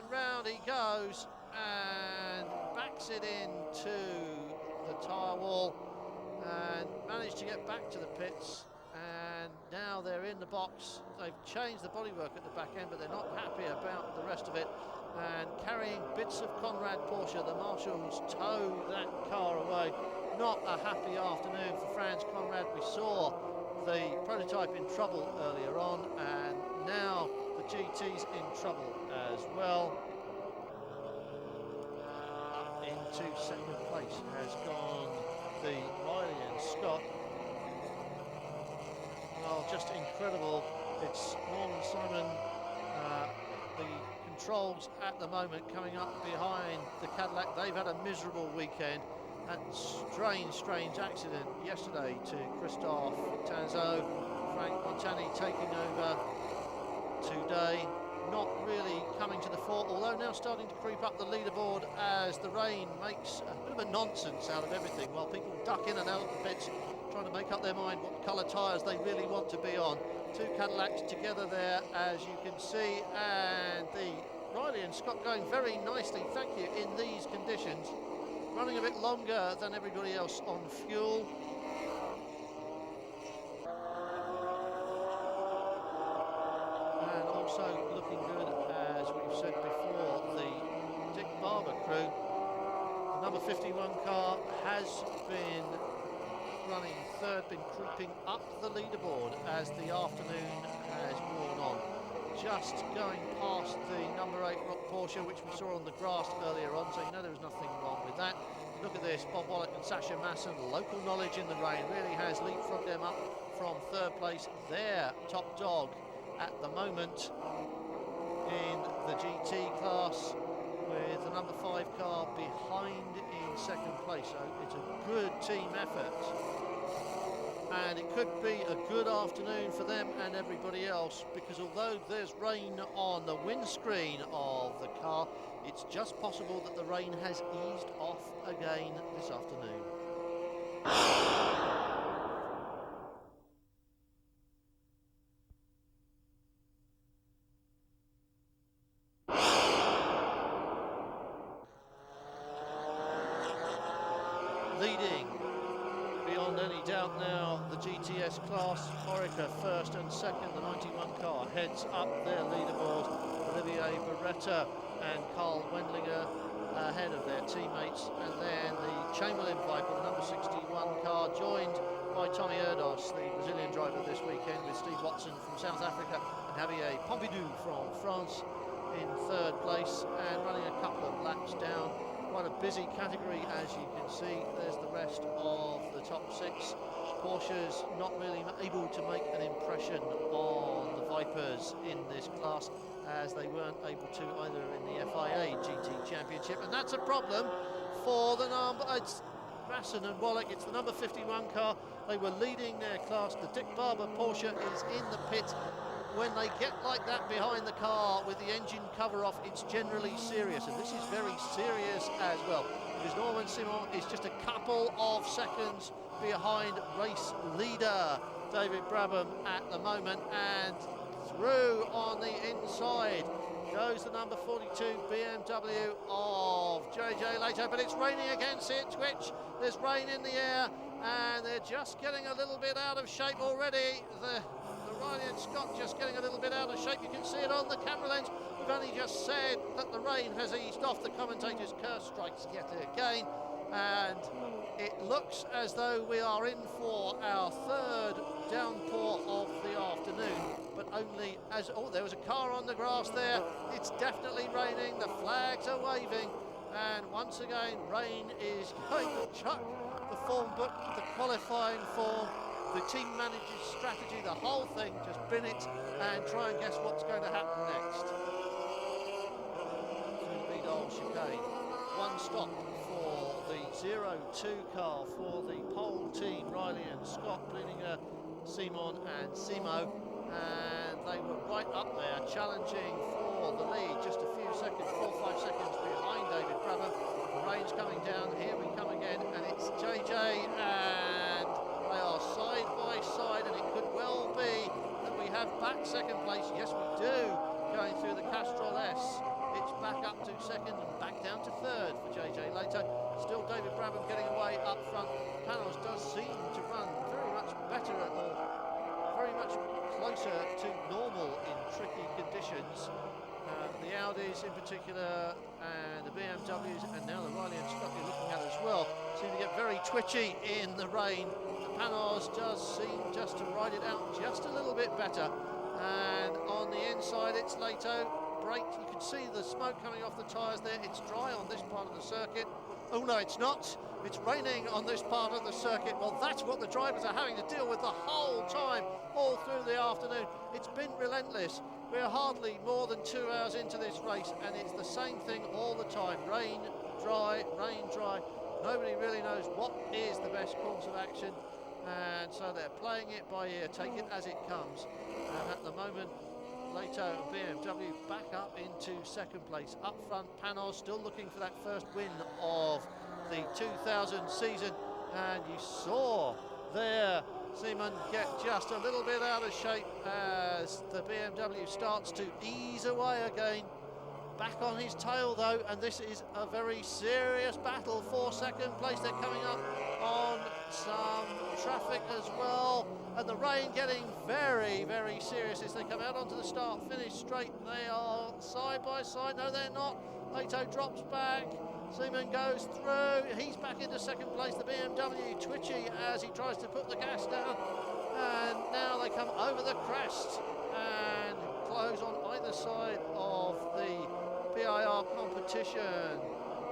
he goes and backs it into the tyre wall and managed to get back to the pits, and now they're in the box. They've changed the bodywork at the back end, but they're not happy about the rest of it, and carrying bits of Conrad Porsche. The marshals tow that car away. Not a happy afternoon for Franz Conrad. We saw the prototype in trouble earlier on, and now the GT's in trouble as well. Into second place has gone the Riley and Scott. Well, just incredible. It's Norman Simon, the controls at the moment coming up behind the Cadillac. They've had a miserable weekend. That strange accident yesterday to Christophe Tanzo. Frank Montani taking over today. Not really coming to the fore, although now starting to creep up the leaderboard as the rain makes a bit of a nonsense out of everything, while people duck in and out of the pits trying to make up their mind what colour tyres they really want to be on. 2 Cadillacs together there, as you can see, and the Riley and Scott going very nicely, thank you, in these conditions. Running a bit longer than everybody else on fuel. And also looking good, as we've said before, the Dick Barber crew. The number 51 car has been running third, been creeping up the leaderboard as the afternoon has worn on. Just going past the number 8 Rock Porsche, which we saw on the grass earlier on, so you know there was nothing wrong with that. look at this, Bob Wallach and Sasha Masson, local knowledge in the rain really has leapfrogged them up from third place. Their top dog at the moment in the GT class, with the number 5 car behind in second place. So it's a good team effort, and it could be a good afternoon for them and everybody else, because although there's rain on the windscreen of the car, it's just possible that the rain has eased off again this afternoon. Leading beyond any doubt now, the GTS class. Orica first and second. The 91 car heads up their leaderboard. Olivier Beretta and Carl Wendlinger ahead of their teammates, and then the Chamberlain Viper, the number 61 car, joined by Tommy Audis, the Brazilian driver this weekend, with Steve Watson from South Africa and Javier Pompidou from France in third place, and running a couple of laps down. Quite a busy category, as you can see. There's the rest of the top 6. Porsche's not really able to make an impression on the Vipers in this class, as they weren't able to either in the FIA GT Championship, and that's a problem for the number. It's Masson and Wallach. It's the number 51 car. They were leading their class. The Dick Barber Porsche is in the pit. When they get like that behind the car with the engine cover off, it's generally serious, and this is very serious as well, because Norman Simon is just a couple of seconds behind race leader David Brabham at the moment, and through on the inside goes the number 42 BMW of JJ Lato, but it's raining against it, Twitch. There's rain in the air, and they're just getting a little bit out of shape already. The Riley and Scott just getting a little bit out of shape. You can see it on the camera lens. We've only just said that the rain has eased off. The commentator's curse strikes yet again, and it looks as though we are in for our third downpour of the afternoon, but only as, oh, there was a car on the grass there. It's definitely raining. The flags are waving, and once again, rain is going to chuck the form book, the qualifying form, the team manager's strategy, the whole thing. Just bin it and try and guess what's going to happen next. Through the Vidal chicane. One stop for the 0-2 car for the pole team, Riley and Scott, Blininger, Simon and Simo, and they were right up there challenging for the lead, just a few seconds, 4 or 5 seconds behind David Brabham. The rain's coming down, here we come again, and it's JJ, and they are side by side, and it could well be that we have back second place. Yes, we do, going through the Castrol S. It's back up to second and back down to third for JJ Lato. Still David Brabham getting away up front. Panoz does seem to run very much better, or very much closer to normal in tricky conditions. The Audis in particular, and the BMWs, and now the Riley and Scott you're looking at as well, seem to get very twitchy in the rain. The Panoz does seem just to ride it out just a little bit better. And on the inside, it's Lato. Brake, you can see the smoke coming off the tyres there. It's dry on this part of the circuit. Oh no, it's not. It's raining on this part of the circuit. Well, that's what the drivers are having to deal with the whole time, all through the afternoon. It's been relentless. We're hardly more than 2 hours into this race, and it's the same thing all the time. Rain, dry, rain, dry. Nobody really knows what is the best course of action, and so they're playing it by ear, take it as it comes. And at the moment, Lato and BMW back up into second place. Up front, Panoz still looking for that first win of the 2000 season, and you saw there Simon get just a little bit out of shape as the BMW starts to ease away again. Back on his tail though, and this is a very serious battle for second place. They're coming up on some traffic as well, and the rain getting very, very serious as they come out onto the start-finish straight. They are side by side. No, they're not. Lato drops back. Simon goes through. He's back into second place. The BMW twitchy as he tries to put the gas down, and now they come over the crest and close on either side of the PIR competition.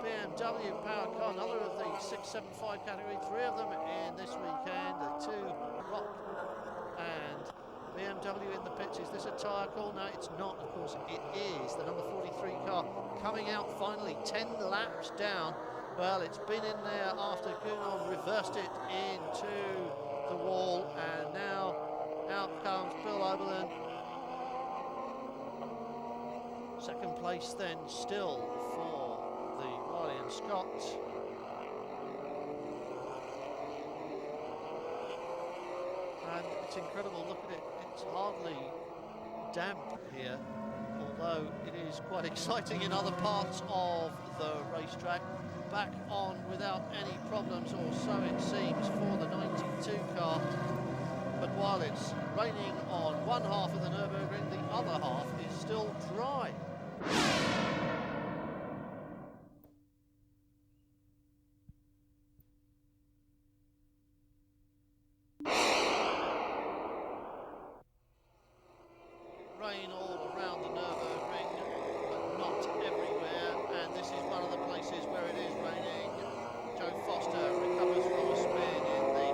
BMW power car, another of the 7.5 category, 3 of them in this weekend, the 2 Rock and BMW in the pits. Is this a tyre call? No, it's not. Of course, it is the number 43 car coming out finally 10 laps down. Well, it's been in there after Gunnar reversed it into the wall, and now out comes Bill Oberlin. Second place then still for the Riley and Scott. And it's incredible, look at it, it's hardly damp here, although it is quite exciting in other parts of the racetrack. Back on without any problems, or so it seems, for the 92 car. But while it's raining on one half of the Nurburgring, the other half is still dry. Rain all around the Nurburgring, but not everywhere, and this is one of the places where it is raining. Joe Foster recovers from a spin in the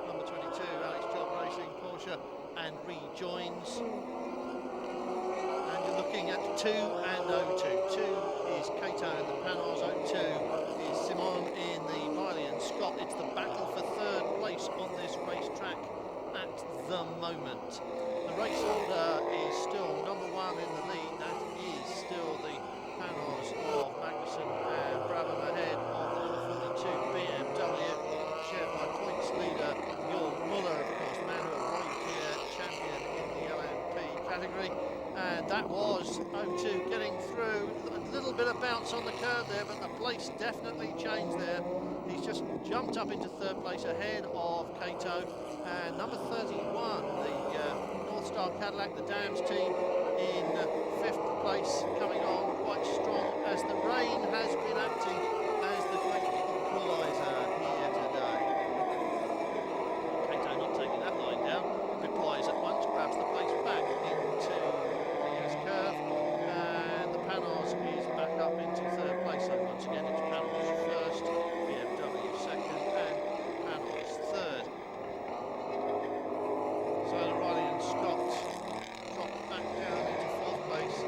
number 22 Alex Job Racing Porsche and rejoins. And you're looking at 2 and 0-2. 2 is Cato in the Panoz, 0-2 is Simon in the Riley and Scott. It's the battle for third place on this racetrack at the moment. The race order is still number 1 in the lead. That is still the Panoz of Magnussen and Brabham ahead of the number 42 BMW, shared by points leader Jörg Muller, of course, Manuel Roy champion in the LMP category. And that was 0-2 getting through. A little bit of bounce on the curve there, but the place definitely changed there. He's just jumped up into third place ahead of Cato. And number 31, the North Star Cadillac, the Dams team, in 5th place, coming on quite strong as the rain has been acting as the great equaliser here today. Cato not taking that line down, replies at once, grabs the place back into his curve, and the Panoz is back up into third place. So once again, it's Panoz first, BMW second, and Panoz third. So the Riley and Scott drop back down into 4th place.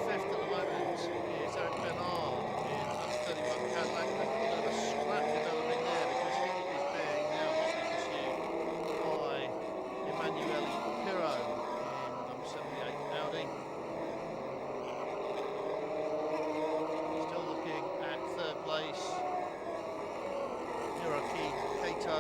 5th at the moment is Zach Bernard in number 31 Cadillac. There's a bit of a scrap developing there because he is being now hotly pursued by Emanuele Pirro in number 78 Audi. Still looking at 3rd place, Hiroki Kato.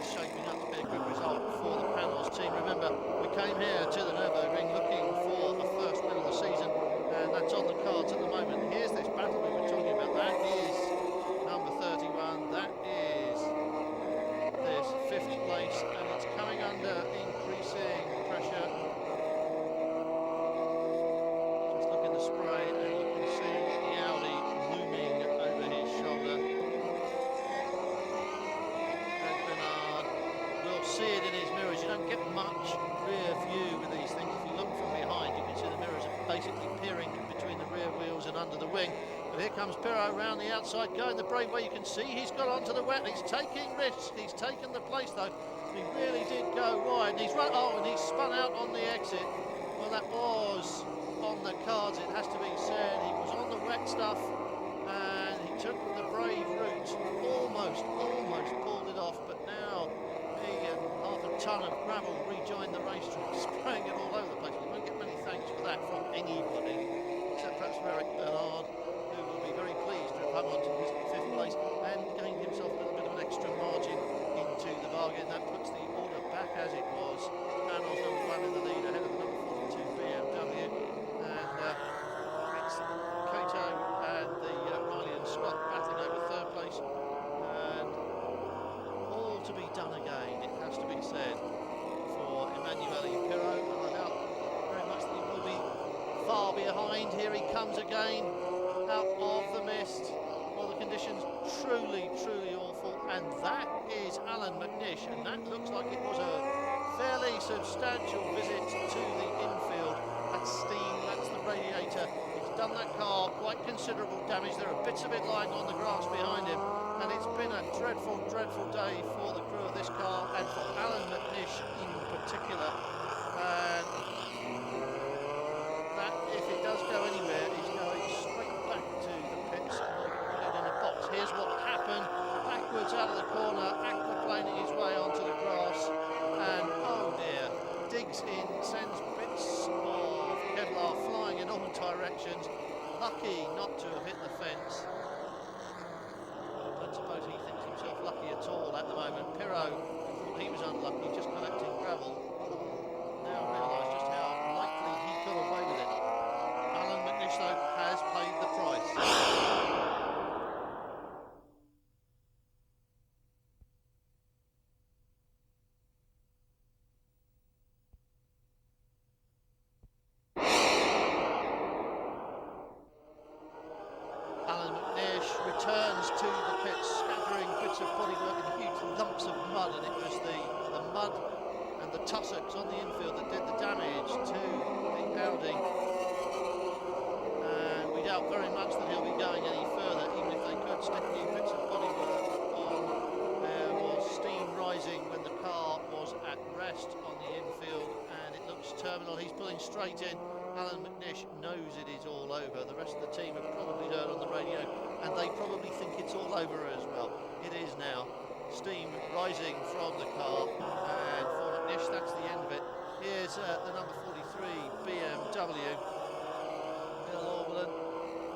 Shaping up to be a good result for the Panoz team. Remember, we came here to the Nurburgring looking for the first win of the season, and that's on the cards at the moment. Here's this battle we were talking about. That is number 31. That is this 5th place, and it's coming under increasing pressure. Just look in the spray, and you can see the Audi looming over his shoulder. See it in his mirrors. You don't get much rear view with these things. If you look from behind, you can see the mirrors are basically peering between the rear wheels and under the wing. But here comes Pirro around the outside, going the brave way. You can see he's got onto the wet. He's taking risks. He's taken the place though. He really did go wide. And he's run. Oh, and he's spun out on the exit. Well, that was on the cards. It has to be said. He was on the wet stuff, and he took the brave route. Almost pulled it off. But now he and half a ton of gravel rejoined the racetrack, spraying it all over the place. We won't get many thanks for that from anybody, except perhaps Eric Bernard, who will be very pleased to have hung on to his 5th place and gained himself a little bit of an extra margin into the bargain. That puts the order back as it was. Panoz number 1 in the lead ahead of the number 42 BMW, and it's Cato and the Riley and Scott battling over 3rd place. To be done again, it has to be said, for Emanuele Pirro, and I doubt very much that he will be far behind. Here he comes again, out of the mist. Well, the conditions truly awful, and that is Alan McNish, and that looks like it was a fairly substantial visit to the infield. That's steam, that's the radiator done that car quite considerable damage. There are bits of it lying on the grass behind him, and it's been a dreadful, dreadful day for the crew of this car and for Alan McNish in particular. And that, if it does go anywhere, is going straight back to the pits and they can put it in a box. Here's what happened: backwards out of the corner, aquaplaning his way onto the grass, and oh dear, digs in, sends bits of Kevlar flying in all directions. Lucky not to have hit the fence. I don't suppose he thinks himself lucky at all at the moment. Pirro thought he was unlucky, just collecting gravel. Now realised just how lightly he got away with it. Alan McNish, though, has paid the price. Alan McNish returns to the pits, scattering bits of bodywork and huge lumps of mud, and it was the mud and the tussocks on the infield that did the damage to the Audi. And we doubt very much that he'll be going any further, even if they could stick new bits of bodywork on. There was steam rising when the car was at rest on the infield, and it looks terminal. He's pulling straight in. Alan McNish knows it is all over. The rest of the team have probably heard on the radio, and they probably think it's all over as well. It is now. Steam rising from the car, and for McNish, that's the end of it. Here's the number 43 BMW. Bill Orwellan.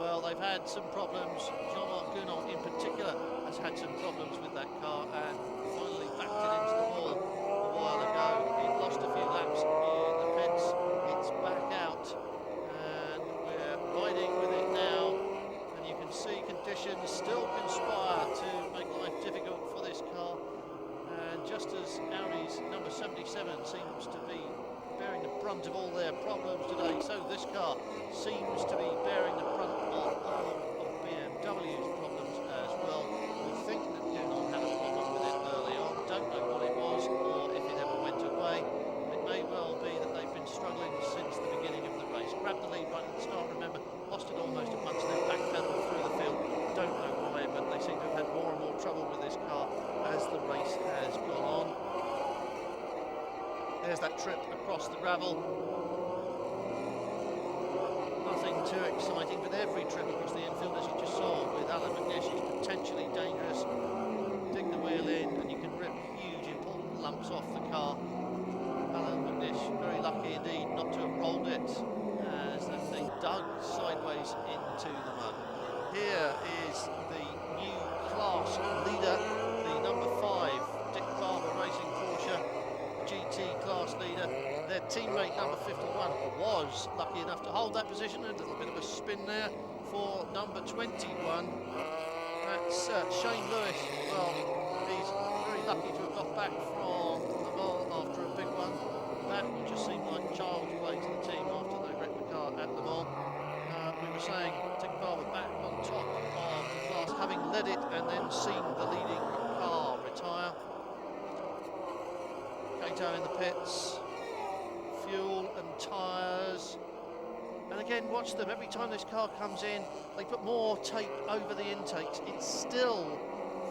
Well, they've had some problems. Jean-Marc Gounon in particular has had some problems with that car, and finally backed it into the wall a while ago. He'd lost a few laps in the pits. It's back out, and we're riding with it now, and you can see conditions still conspire to make life difficult for this car. And just as Audi's number 77 seems to be bearing the brunt of all their problems today, so this car seems to be bearing the brunt of all of BMW's problems as well. We think that Gounon had a problem with it early on, don't know what it was or if it ever went away. It may well be that they've been struggling since the beginning of the race. Grabbed the lead right at the start, remember, lost it almost at once, then backpedaled through the field. Don't know why, but they seem to have had more and more trouble with this car as the race has gone on. There's that trip across the gravel. Nothing too exciting, but every trip across the infield, as you just saw with Alan McNish, is potentially dangerous. Dig the wheel in and you can rip huge important lumps off the car. Alan McNish, very lucky indeed not to have rolled it as that thing dug sideways into the mud. Here is the new class leader, the number 5 Dick Barber Racing Porsche GT class leader. Their teammate number 51 was lucky enough to hold that position. A little bit of a spin there for number 21. That's Shane Lewis. Well, he's very lucky to have got back from Le Mans after a big one. That would just seem like child's play to the team after they wrecked the car at Le Mans. We were saying Dick Barber back on top of the class, having led it and then seen the leading car retire. Kato in the pits, fuel and tyres. And again, watch them. Every time this car comes in, they put more tape over the intakes. It's still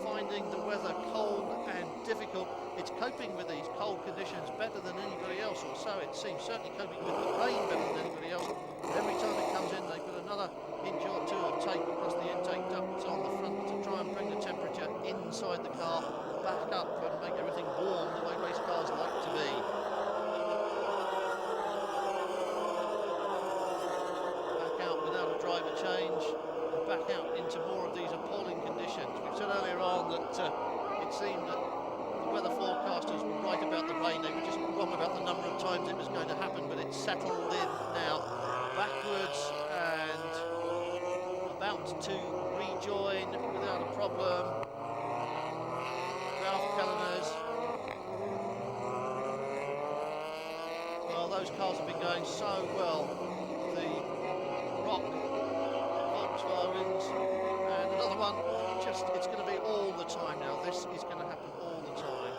finding the weather cold and difficult. It's coping with these cold conditions better than anybody else, or so it seems. Certainly coping with the rain better than anybody else. Every time it comes in, they put another inch or two of tape across the intake ducts on the front to try and bring the temperature inside the car back up and make everything warm the way race cars like to be. Back out without a driver change, and back out into more of these appalling conditions. We've said earlier on that it seemed that the weather forecasters were right about the rain. They were just wrong about the number of times it was going to happen, but it's settled in now. Backwards and about to rejoin without a problem. Ralph Kellener's. Well, those cars have been going so well. The Rock Volkswagens and another one. Just, it's going to be all the time now. This is going to happen all the time.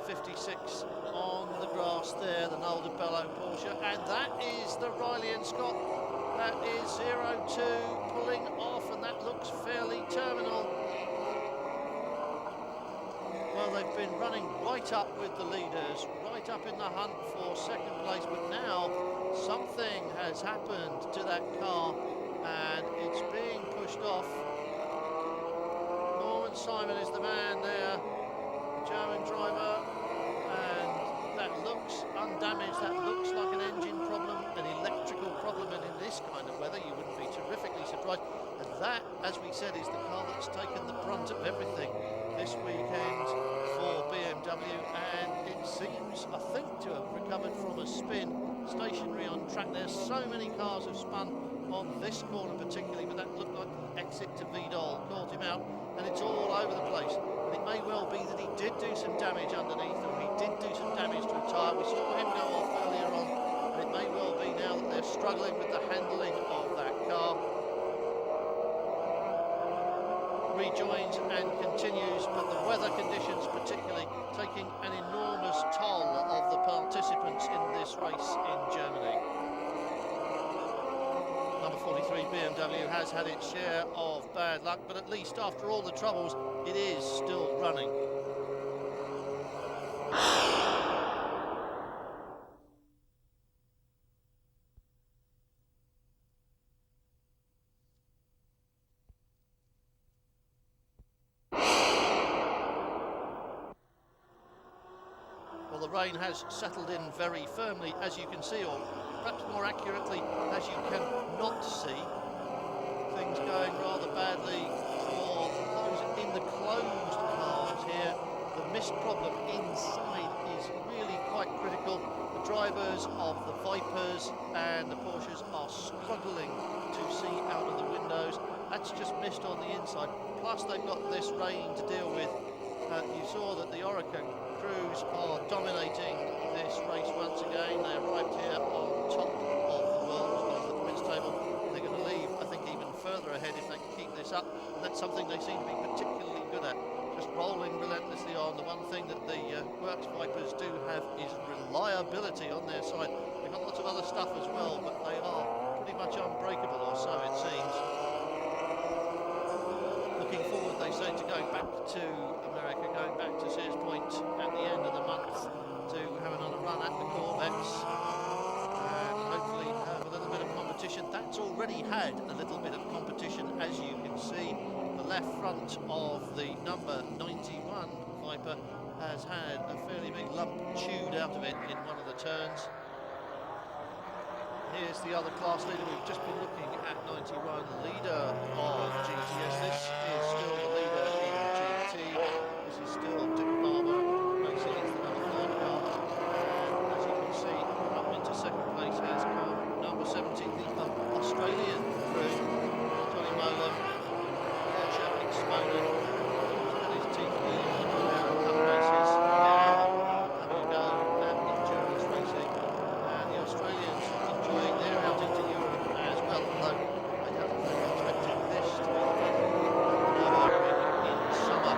56 on the grass there, the Nurburgring Porsche, and that is the Riley and Scott. That is 0-2 pulling off, and that looks fairly terminal. Well, they've been running right up with the leaders, right up in the hunt for second place, but now something has happened to that car and it's being pushed off. Norman Simon is the man there, German driver, and that looks undamaged. That looks like an engine problem, an electrical problem, and in this kind of weather you wouldn't be terrifically surprised. And that, as we said, is the car that's taken the brunt of everything this weekend for BMW, and it seems, I think, to have recovered from a spin stationary on track. There's so many cars have spun on this corner particularly, but that looked like the exit to Vidal caught him out, and it's all over the place. And it may well be that he did do some damage underneath, or he did do some damage to a tyre. We saw him go off earlier on, and it may well be now that they're struggling with the handling of that car. Rejoins and continues, but the weather conditions particularly taking an enormous toll of the participants in this race in Germany. Number 43 BMW has had its share of bad luck, but at least after all the troubles, it is still running. Well, the rain has settled in very firmly, as you can see, or perhaps more accurately, as you can not see. Things going rather badly for those in the closed cars here. The mist problem inside is really quite critical. The drivers of the Vipers and the Porsches are struggling to see out of the windows. That's just mist on the inside. Plus they've got this rain to deal with. You saw that the Oracle crews are dominating this race once again. They arrived here on top of the world as well as the points table. They're going to leave, I think, even further ahead if they can keep this up, and that's something they seem to be particularly good at, just rolling relentlessly on. The one thing that the Works Vipers do have is reliability on their side. They've got lots of other stuff as well, but they are pretty much unbreakable, or so it seems. Looking forward, they say, to going back to America, going back to Sears Point at the end of the month to have another run at the Corvettes and hopefully have a little bit of competition. That's already had a little bit of competition, as you can see. The left front of the number 91 Viper has had a fairly big lump chewed out of it in one of the turns. Here's the other class leader. We've just been looking at 91, leader of GTS. This is still the leader in GT. This is still Dick Barber, racing into the number 9 car. And as you can see, up into second place has come number 17, the Australian crew, Johnny Mola, Porsche Exponent, and his team wheeling around cup races. Now having a go at endurance racing. And the Australians enjoying their outing to Europe as well, although I don't think they expected this to be the Nurburgring in summer.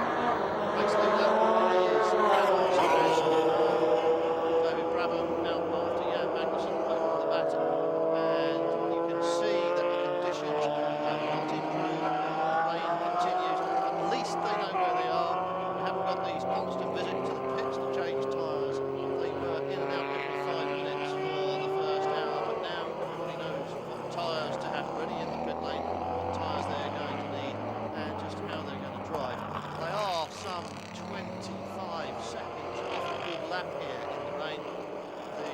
Race leader is Panoz, as you know. David Brabham out after Jan Magnussen over the baton, and you can see that the conditions have not improved. The rain continues. At least they know where they are. We haven't got these constant visits to the pits to change tyres. They were in and out every 5 minutes for the first hour, but now everybody knows what tyres to have ready in the pit lane, what tyres they're going to need, and just how they're going to drive. They are some 25 seconds off a good lap here in the rain. The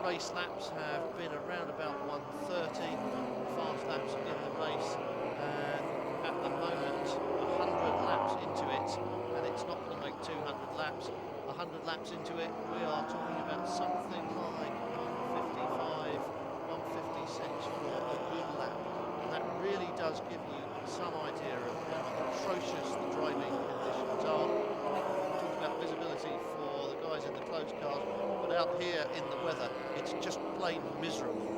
race laps have been around about 1:30, fast laps in the race, and at the moment 100 laps into it, and it's not going to make 200 laps. 100 laps into it, we are talking about something like 155, 156 for a good lap. And that really does give you some idea of how atrocious the driving conditions are. Talk about visibility for the guys in the closed cars, but out here in the weather, it's just plain miserable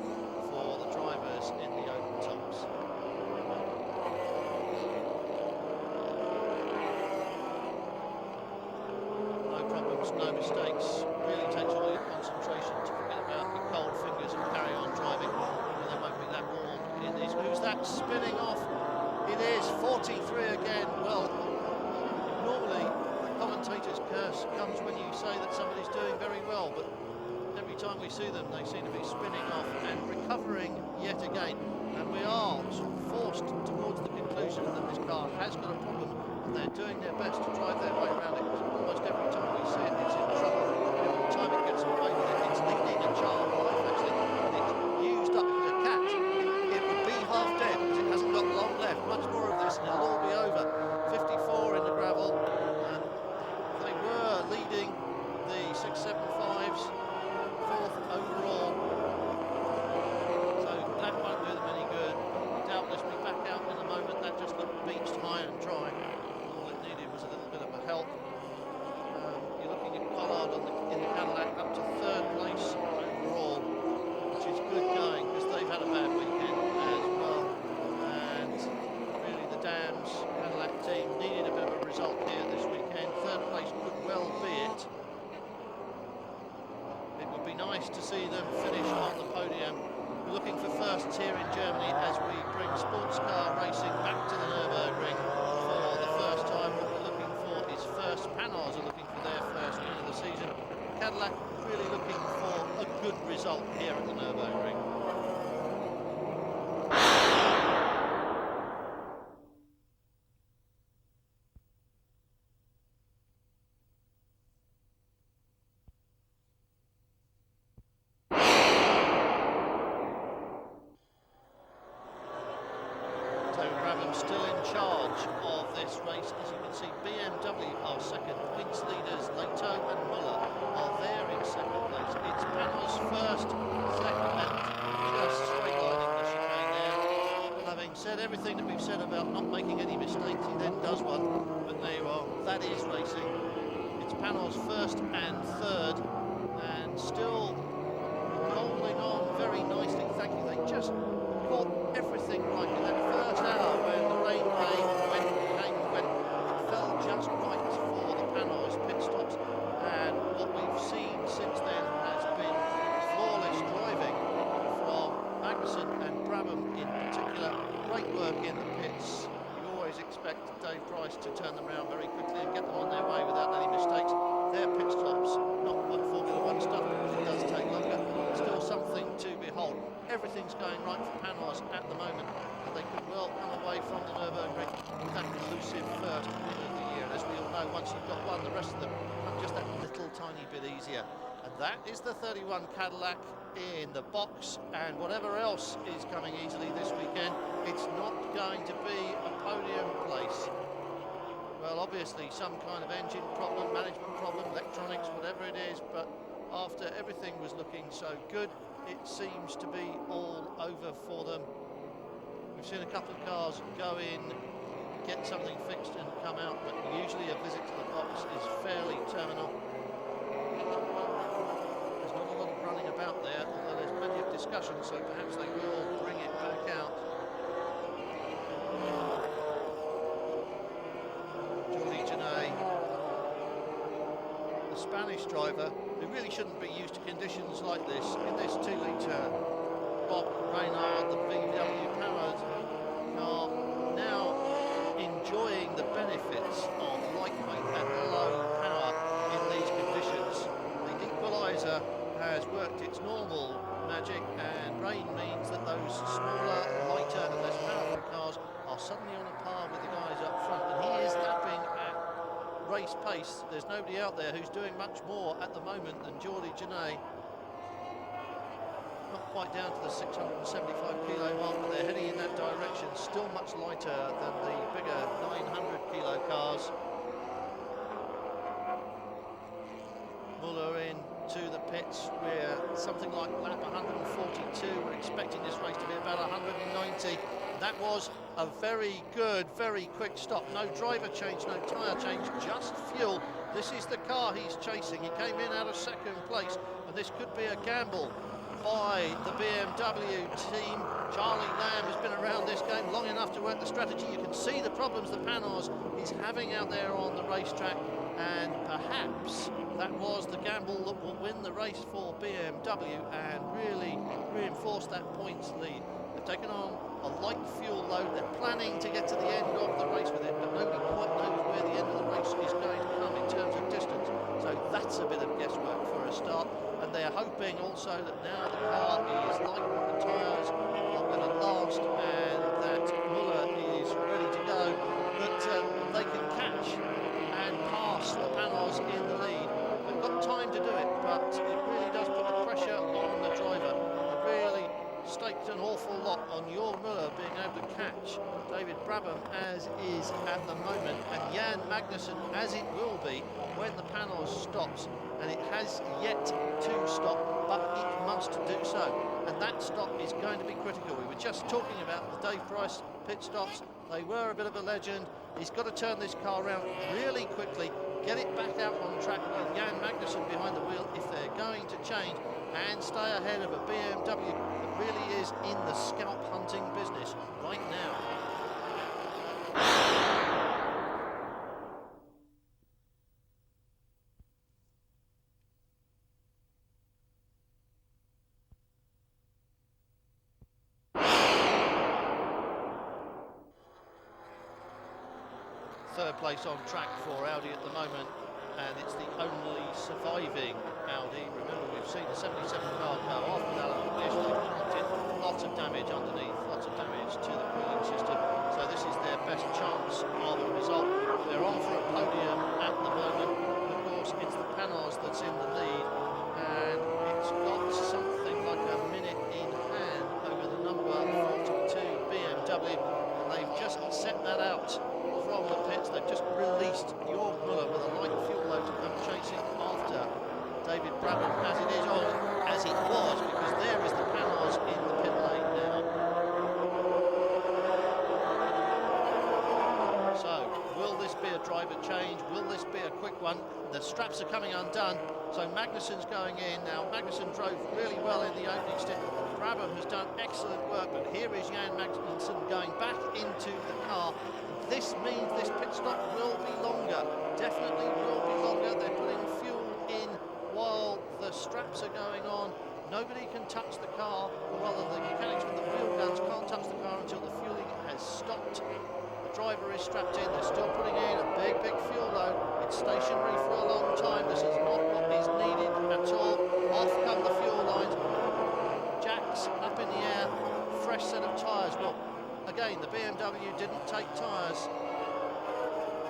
for the drivers in the open tops. No mistakes, really takes all your concentration to forget about your cold fingers and carry on driving. And they won't be that warm in these that spinning off? It is 43 again. Well, normally the commentator's curse comes when you say that somebody's doing very well, but every time we see them, they seem to be spinning off and recovering yet again. And we are sort of forced towards the conclusion that this car has got a problem, and they're doing their best to drive their way around it. Almost every time we see it, it's in trouble. Every time it gets away with it, it's leading a child life, actually. And it's used up as a catch. It would be half dead, because it hasn't got long left. Much more of this, and it'll all be over. 54 in the gravel, and they were leading the 675s, fourth overall. So that won't do them any good. Doubtless be back out in a moment. That just looked beached high and dry. All it needed was a little bit of a help. You're looking at Conrad in the Cadillac up to third place overall, which is good going, because they've had a bad weekend as well. And really the Dams Cadillac team needed a bit of a result here this weekend. Third place could well be it. It would be nice to see them finish on the podium. We're looking for firsts here in Germany as we bring sports car racing back to the Nurburgring for the first time. What we're looking for is first. Panoz are looking for their first win of the season. Cadillac really looking for a good result here at the Nurburgring. Still in charge of this race. As you can see, BMW are second, points leaders Leto and Muller are there in second place. It's Panoz first, second, and just straight lining the chicane there. Having said everything that we've said about not making any mistakes, he then does one, but there you are, that is racing. It's Panoz first and third, and still holding on very nicely. Thank you. They just caught everything right in that first hour when the rain came, it fell just right for the Panoz pit stops, and what we've seen since then has been flawless driving from Magnussen and Brabham in particular. Great work in the pits. You always expect Dave Price to turn them around very quickly and get them on their way without any mistakes. Their pit stops, not like Formula One stuff, because it does take longer. Still something to behold. Everything's going right for Panoz at the moment, and they could well come away from the Nurburgring with that elusive first win of the year. As we all know, once you've got one, the rest of them come just that little tiny bit easier. And that is the 31 Cadillac in the box, and whatever else is coming easily this weekend, it's not going to be a podium place. Well, obviously some kind of engine problem, management problem, electronics, whatever it is, but after everything was looking so good, it seems to be all over for them. We've seen a couple of cars go in, get something fixed and come out, but usually a visit to the box is fairly terminal. There's not a lot of running about there, although there's plenty of discussion, so perhaps they will bring it back out. The Spanish driver, who really shouldn't be used to conditions like this, in this 2-litre Bob Reynard, the VW powered car, now enjoying the benefits of lightweight and low power in these conditions. The equaliser has worked its normal magic, and rain means that those smaller, lighter and less powerful cars are suddenly on a par with the guys up front, and he is lapping at race pace. There's nobody out there who's doing much more at the moment than Jordi Janay. Not quite down to the 675 kilo mark, but they're heading in that direction. Still much lighter than the bigger 900 kilo cars. Muller in to the pits. We're something like lap 142. We're expecting this race to be about 190. That was a very good, very quick stop. No driver change, no tyre change, just fuel. This is the car he's chasing. He came in out of second place, and this could be a gamble by the BMW team. Charlie Lamb has been around this game long enough to work the strategy. You can see the problems that Panoz is having out there on the racetrack, and perhaps that was the gamble that will win the race for BMW and really reinforce that points lead. They've taken on a light fuel load. They're planning to get to the end of the race with it, but nobody quite knows where the end of the race is going to come in terms of distance. So that's a bit of guesswork for a start. And they're hoping also that now the car is light, the tyres are going to last, and that Muller is ready to go, that they can catch and pass the Panoz in the lead. They've got time to do it, but it really does put the pressure on the driver. They really staked an awful lot on Jorg Muller being able to catch David Brabham as is at the moment, and Jan Magnussen as it will be when the Panoz stops, and it has yet to stop, but it must do so, and that stop is going to be critical. We were just talking about the Dave Price pit stops. They were a bit of a legend. He's got to turn this car around really quickly, get it back out on track with Jan Magnussen behind the wheel if they're going to change and stay ahead of a BMW that really is in the scalp hunting business right now. Third place on track for Audi at the moment, and it's the only surviving Audi. Remember, we've seen the 77 car go off with Alan McNish. Lots of damage underneath, lots of damage to the cooling system. So this is their best chance of a result. They're on for a podium at the moment. Of course, it's the Panoz that's in the lead, and it's got something like a minute in hand over the number 42 BMW, and they've just set that out from the pits. They've just released Jorg Muller with a light fuel load to come chasing after David Brabham as it is, or as it was, because there is the Panoz in the pit lane now. So, will this be a driver change? Will this be a quick one? The straps are coming undone, so Magnussen's going in now. Magnussen drove really well in the opening stint. Brabham has done excellent work, but here is Jan Magnussen going back into the car. This means this pit stop will be longer, definitely will be longer. They're putting fuel in while the straps are going on. Nobody can touch the car, or rather the mechanics with the wheel guns can't touch the car until the fueling has stopped. The driver is strapped in, they're still putting in a big fuel load. It's stationary for a long time. This is not what is needed at all. Off come the fuel lines. Jacks up in the air, fresh set of tyres. Well, again, the BMW didn't take tyres,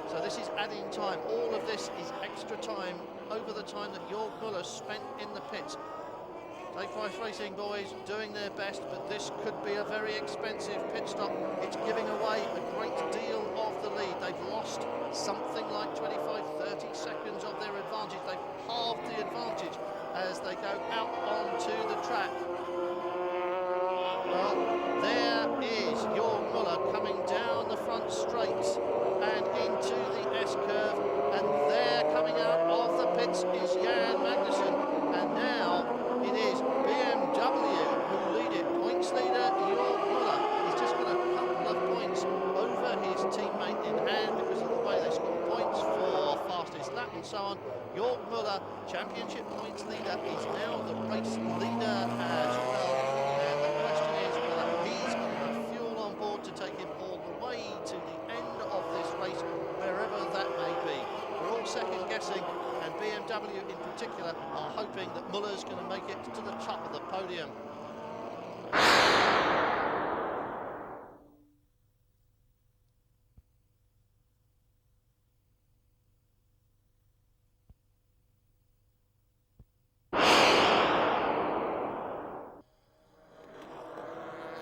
so this is adding time. All of this is extra time over the time that Jorg Muller spent in the pits. Dave Price Racing boys doing their best, but this could be a very expensive pit stop. It's giving away a great deal of the lead. They've lost something like 25-30 seconds of their advantage. They've halved the advantage as they go out onto the track. Well, there is Jorg Muller coming down the front straights and into the S-curve, and there coming out of the pits is Jan Magnussen, and now it is BMW who lead it. Points leader Jorg Muller. He's just got a couple of points over his teammate in hand because of the way they score points for fastest lap and so on. Jorg Muller, championship points leader, is now the race leader as well. And the question is whether he's got enough fuel on board to take him all the way to the end of this race, wherever that may be. We're all second guessing, and BMW in particular are hoping that Muller's going to make it to the top of the podium.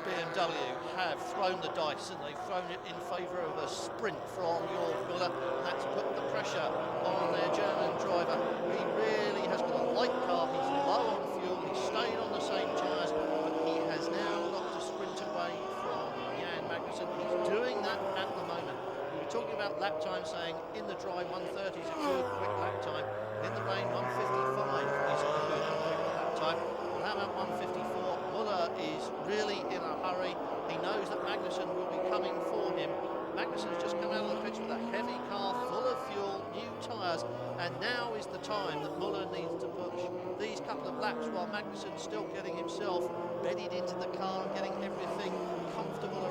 BMW have thrown the dice, and they've thrown it in favour of a sprint from Jorg Muller, and that's put the pressure on their German driver. He really has got a light car, he's low on fuel, he's stayed on the same tyres, but he has now got to sprint away from Jan Magnussen. He's doing that at the moment. We were talking about lap time, saying in the dry 1:30 is a good quick lap time, in the rain 1:55 is a good quick lap time. Well, how about 1:54? Muller is really in a hurry. He knows that Magnussen will be coming for him. Magnussen's just come out of the pits with a heavy car full of fuel, new tyres, and now is the time that Muller needs to push these couple of laps while Magnussen's still getting himself bedded into the car and getting everything comfortable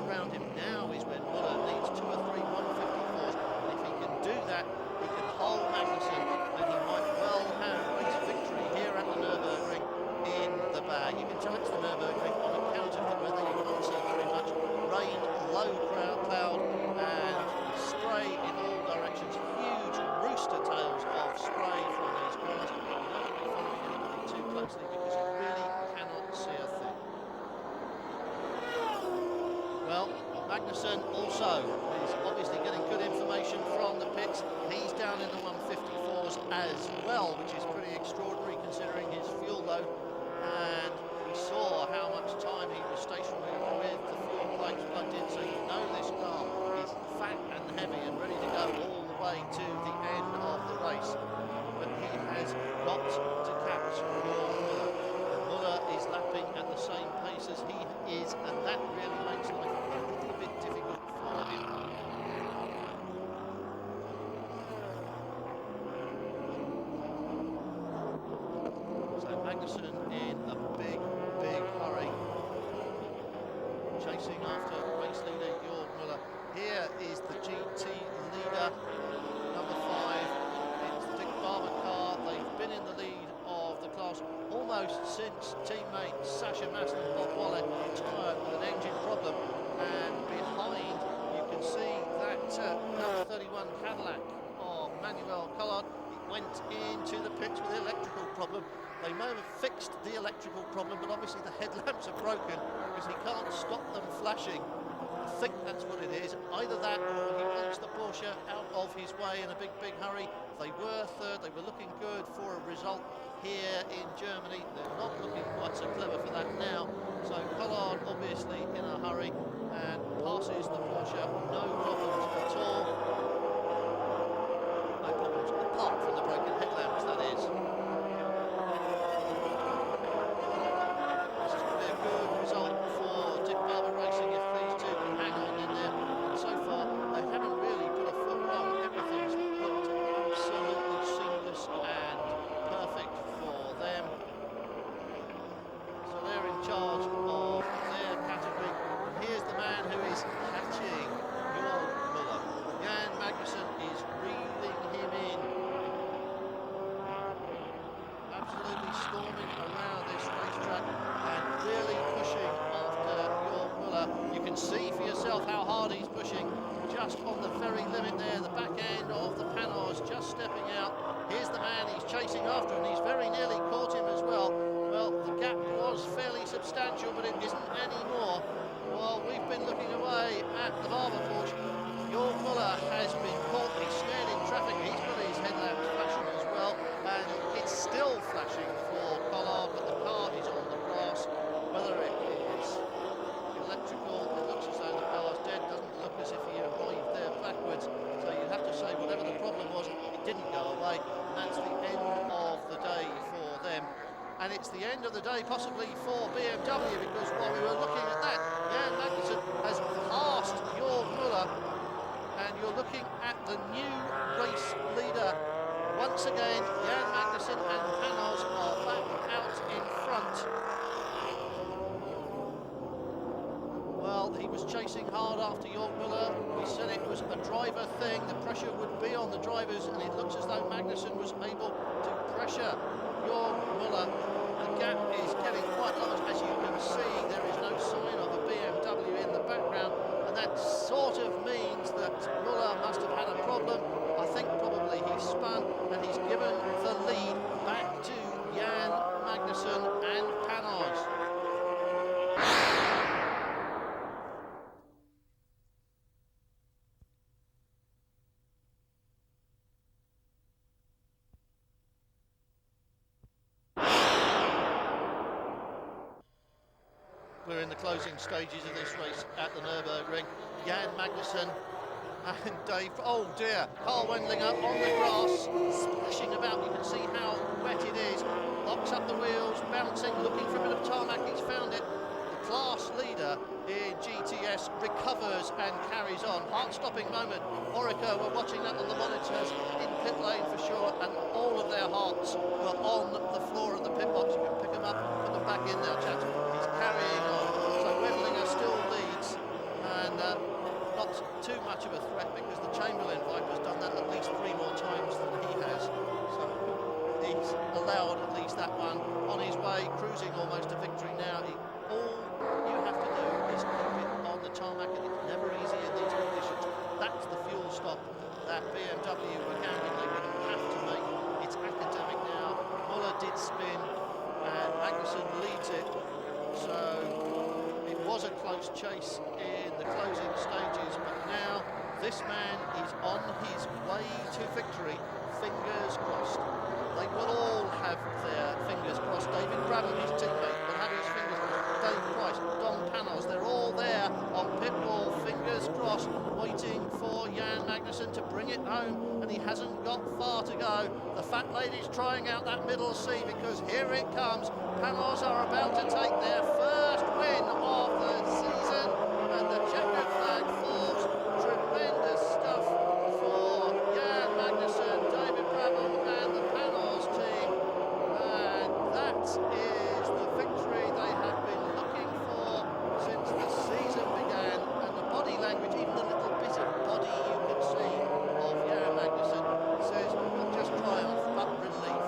Magnussen also is obviously getting good information from the pits. He's down in the 154s as well, which is pretty extraordinary considering his fuel load. And we saw how much time he was stationary with the fuel pipes plugged in, so you know this car is fat and heavy and ready to go all the way to the end of the race. But he has got to catch Muller. Muller is lapping at the same pace as he is, and that really makes life a little bit difficult for him. So Magnussen in a big hurry, chasing after race leader Jörg Muller. Here is the GT leader, number 5. It's the Dick Barber car. They've been in the lead of the class almost since teammate Sasha Maston Bob Wallet retired with an engine problem. And behind, you can see that number 31 Cadillac of Manuel Collard. It went into the pits with the electrical problem. They may have fixed the electrical problem, but obviously the headlamps are broken because he can't stop them flashing. I think that's what it is. Either that or he wants the Porsche out of his way in a big hurry. They were third, they were looking good for a result here in Germany. They're not looking quite so clever for that now. So Collard obviously in a hurry and passes the Porsche, no problems at all. No problems apart from the broken headlamps, that is. This is going to be a good result for Dick Barber Racing if these two can hang on in there. And so far, they haven't really put a foot wrong. Everything's looked absolutely seamless and perfect for them. So they're in charge of their category. Here's the man who is catching Jörg Muller. Jan Magnussen is reeling him in. Absolutely storming around this racetrack and really pushing after Jörg Muller. You can see for yourself how hard he's pushing, just on the very limit there, the back end of the Panoz just stepping out. Here's the man he's chasing after, and he's very nearly caught him as well. Well, the gap was fairly substantial, but it isn't anymore. Well, we've been looking away at the Barber Porsche. Jörg Muller has been caught, he's snared in traffic, he's got his headlamps flashing as well, and it's still flashing for Collard, but the car is on the grass. Whether it is electrical, it looks as though the car's dead, doesn't look as if he arrived there backwards, so you have to say whatever the problem was, it didn't go away, and that's the end of the day for them. And it's the end of the day possibly for BMW, because while we were looking at that, Jan Magnussen has passed Jörg Muller, and you're looking at the new race leader. Once again, Jan Magnussen and Panoz are back out in front. Well, he was chasing hard after Jörg Muller. We said it was a driver thing. The pressure would be on the drivers, and it looks as though Magnussen was able to pressure Jörg Muller. The gap is getting quite large. As you can see, there is no sign of a BMW in the background, and that sort of means that Muller must have had a problem. I think probably he spun, and he's given the lead back to Jan Magnussen and Panoz. We're in the closing stages of this race at the Nurburgring. Jan Magnussen and Dave, oh dear, car wendling up on the grass, splashing about. You can see how wet it is. Locks up the wheels, bouncing, looking for a bit of tarmac. He's found it. The class leader in GTS recovers and carries on. Heart-stopping moment. Orica were watching that on the monitors in pit lane for sure, and all of their hearts were on the floor of the pit box. You can pick them up, put them back in there, chaps. He's carrying on. So Wendlinger still leads, and not too much of a threat because the Chamberlain Viper's done that at least 3 more times than he has. So he's allowed at least that one on his way, cruising almost to victory now. All you have to do is keep it on the tarmac, and it's never easy in these conditions. That's the fuel stop that BMW were counting they would have to make. It's academic now. Muller did spin, and Magnussen leads it. So it was a close chase in the closing stages. this man is on his way to victory, fingers crossed. They will all have their fingers crossed. David Brabham, his teammate, will have his fingers crossed. Dave Price, Don Panoz, they're all there on pit wall, fingers crossed, waiting for Jan Magnussen to bring it home, and he hasn't got far to go. The fat lady's trying out that middle seat because here it comes. Panoz are about to take their first win of the season, and the checkered flag falls. Tremendous stuff for Jan Magnussen, David Brabham and the Panoz team, and that is the victory they have been looking for since the season began. And the body language, even the little bit of body you can see of Jan Magnussen, says not just triumph but relief,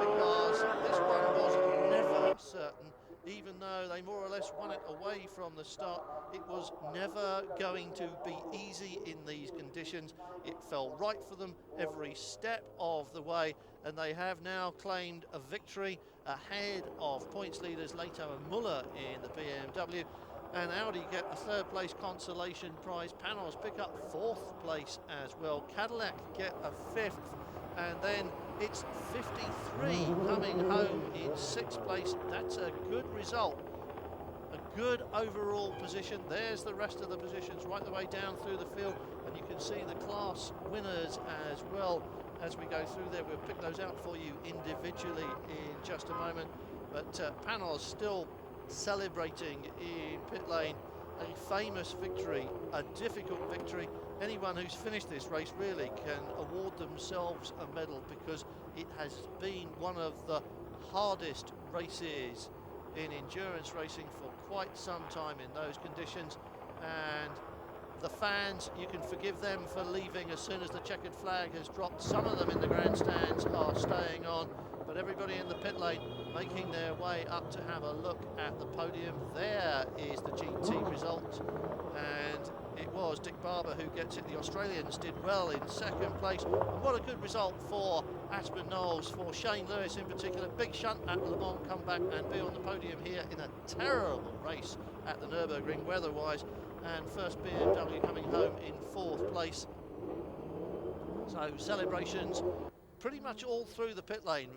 because this one was never certain. Even though they more or less won it away from the start, it was never going to be easy in these conditions. It fell right for them every step of the way, and they have now claimed a victory ahead of points leaders Leto and Muller in the BMW, and Audi get a third place consolation prize. Panoz pick up fourth place as well. Cadillac get a fifth, and then it's 53 coming home in sixth place. That's a good result, a good overall position. There's the rest of the positions right the way down through the field, and you can see the class winners as well as we go through there. We'll pick those out for you individually in just a moment. But Panoz still celebrating in pit lane a famous victory, a difficult victory. Anyone who's finished this race really can award themselves a medal, because it has been one of the hardest races in endurance racing for quite some time in those conditions. And the fans, you can forgive them for leaving as soon as the checkered flag has dropped. Some of them in the grandstands are staying on, but everybody in the pit lane making their way up to have a look at the podium. There is the GT result, and it was Dick Barber who gets it. The Australians did well in second place, and what a good result for Aspen Knowles, for Shane Lewis in particular. Big shunt at Le Mans, come back and be on the podium here in a terrible race at the Nurburgring weather-wise, and first BMW coming home in fourth place. So celebrations pretty much all through the pit lane.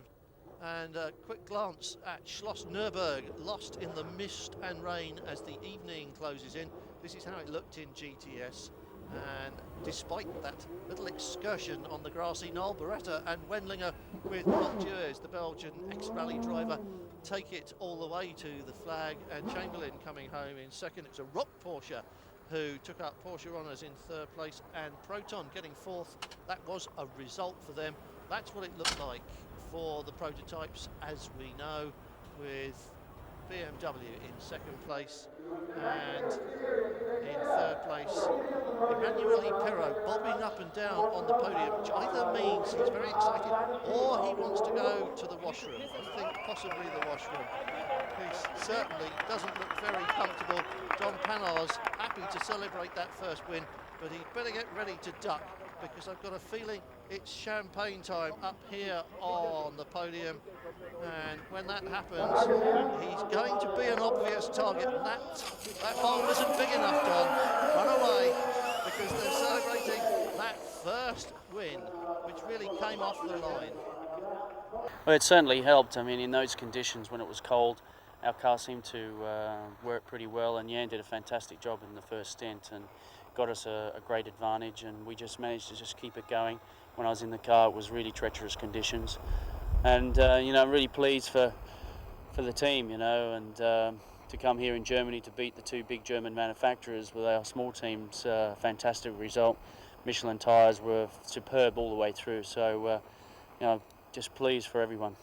And a quick glance at Schloss Nürburg, lost in the mist and rain as the evening closes in. This is how it looked in GTS, and despite that little excursion on the grassy knoll, Beretta and Wendlinger with Montures, the Belgian ex-rally driver, take it all the way to the flag, and Chamberlain coming home in second. It's a Rock Porsche who took up Porsche honours in third place, and Proton getting fourth. That was a result for them. That's what it looked like for the prototypes, as we know, with BMW in second place, and in third place Emanuele Pirro bobbing up and down on the podium, which either means he's very excited or he wants to go to the washroom. I think possibly the washroom. He certainly doesn't look very comfortable. Don Panoz happy to celebrate that first win, but he'd better get ready to duck, because I've got a feeling it's champagne time up here on the podium, and when that happens, he's going to be an obvious target. And that bowl isn't big enough, Don. Run away, because they're celebrating that first win, which really came off the line. Well, it certainly helped. I mean, in those conditions when it was cold, our car seemed to work pretty well, and Jan did a fantastic job in the first stint and got us a great advantage, and we just managed to just keep it going. When I was in the car, it was really treacherous conditions, and you know, I'm really pleased for the team, you know, and to come here in Germany to beat the two big German manufacturers with our small teams, fantastic result. Michelin tyres were superb all the way through, so you know, just pleased for everyone.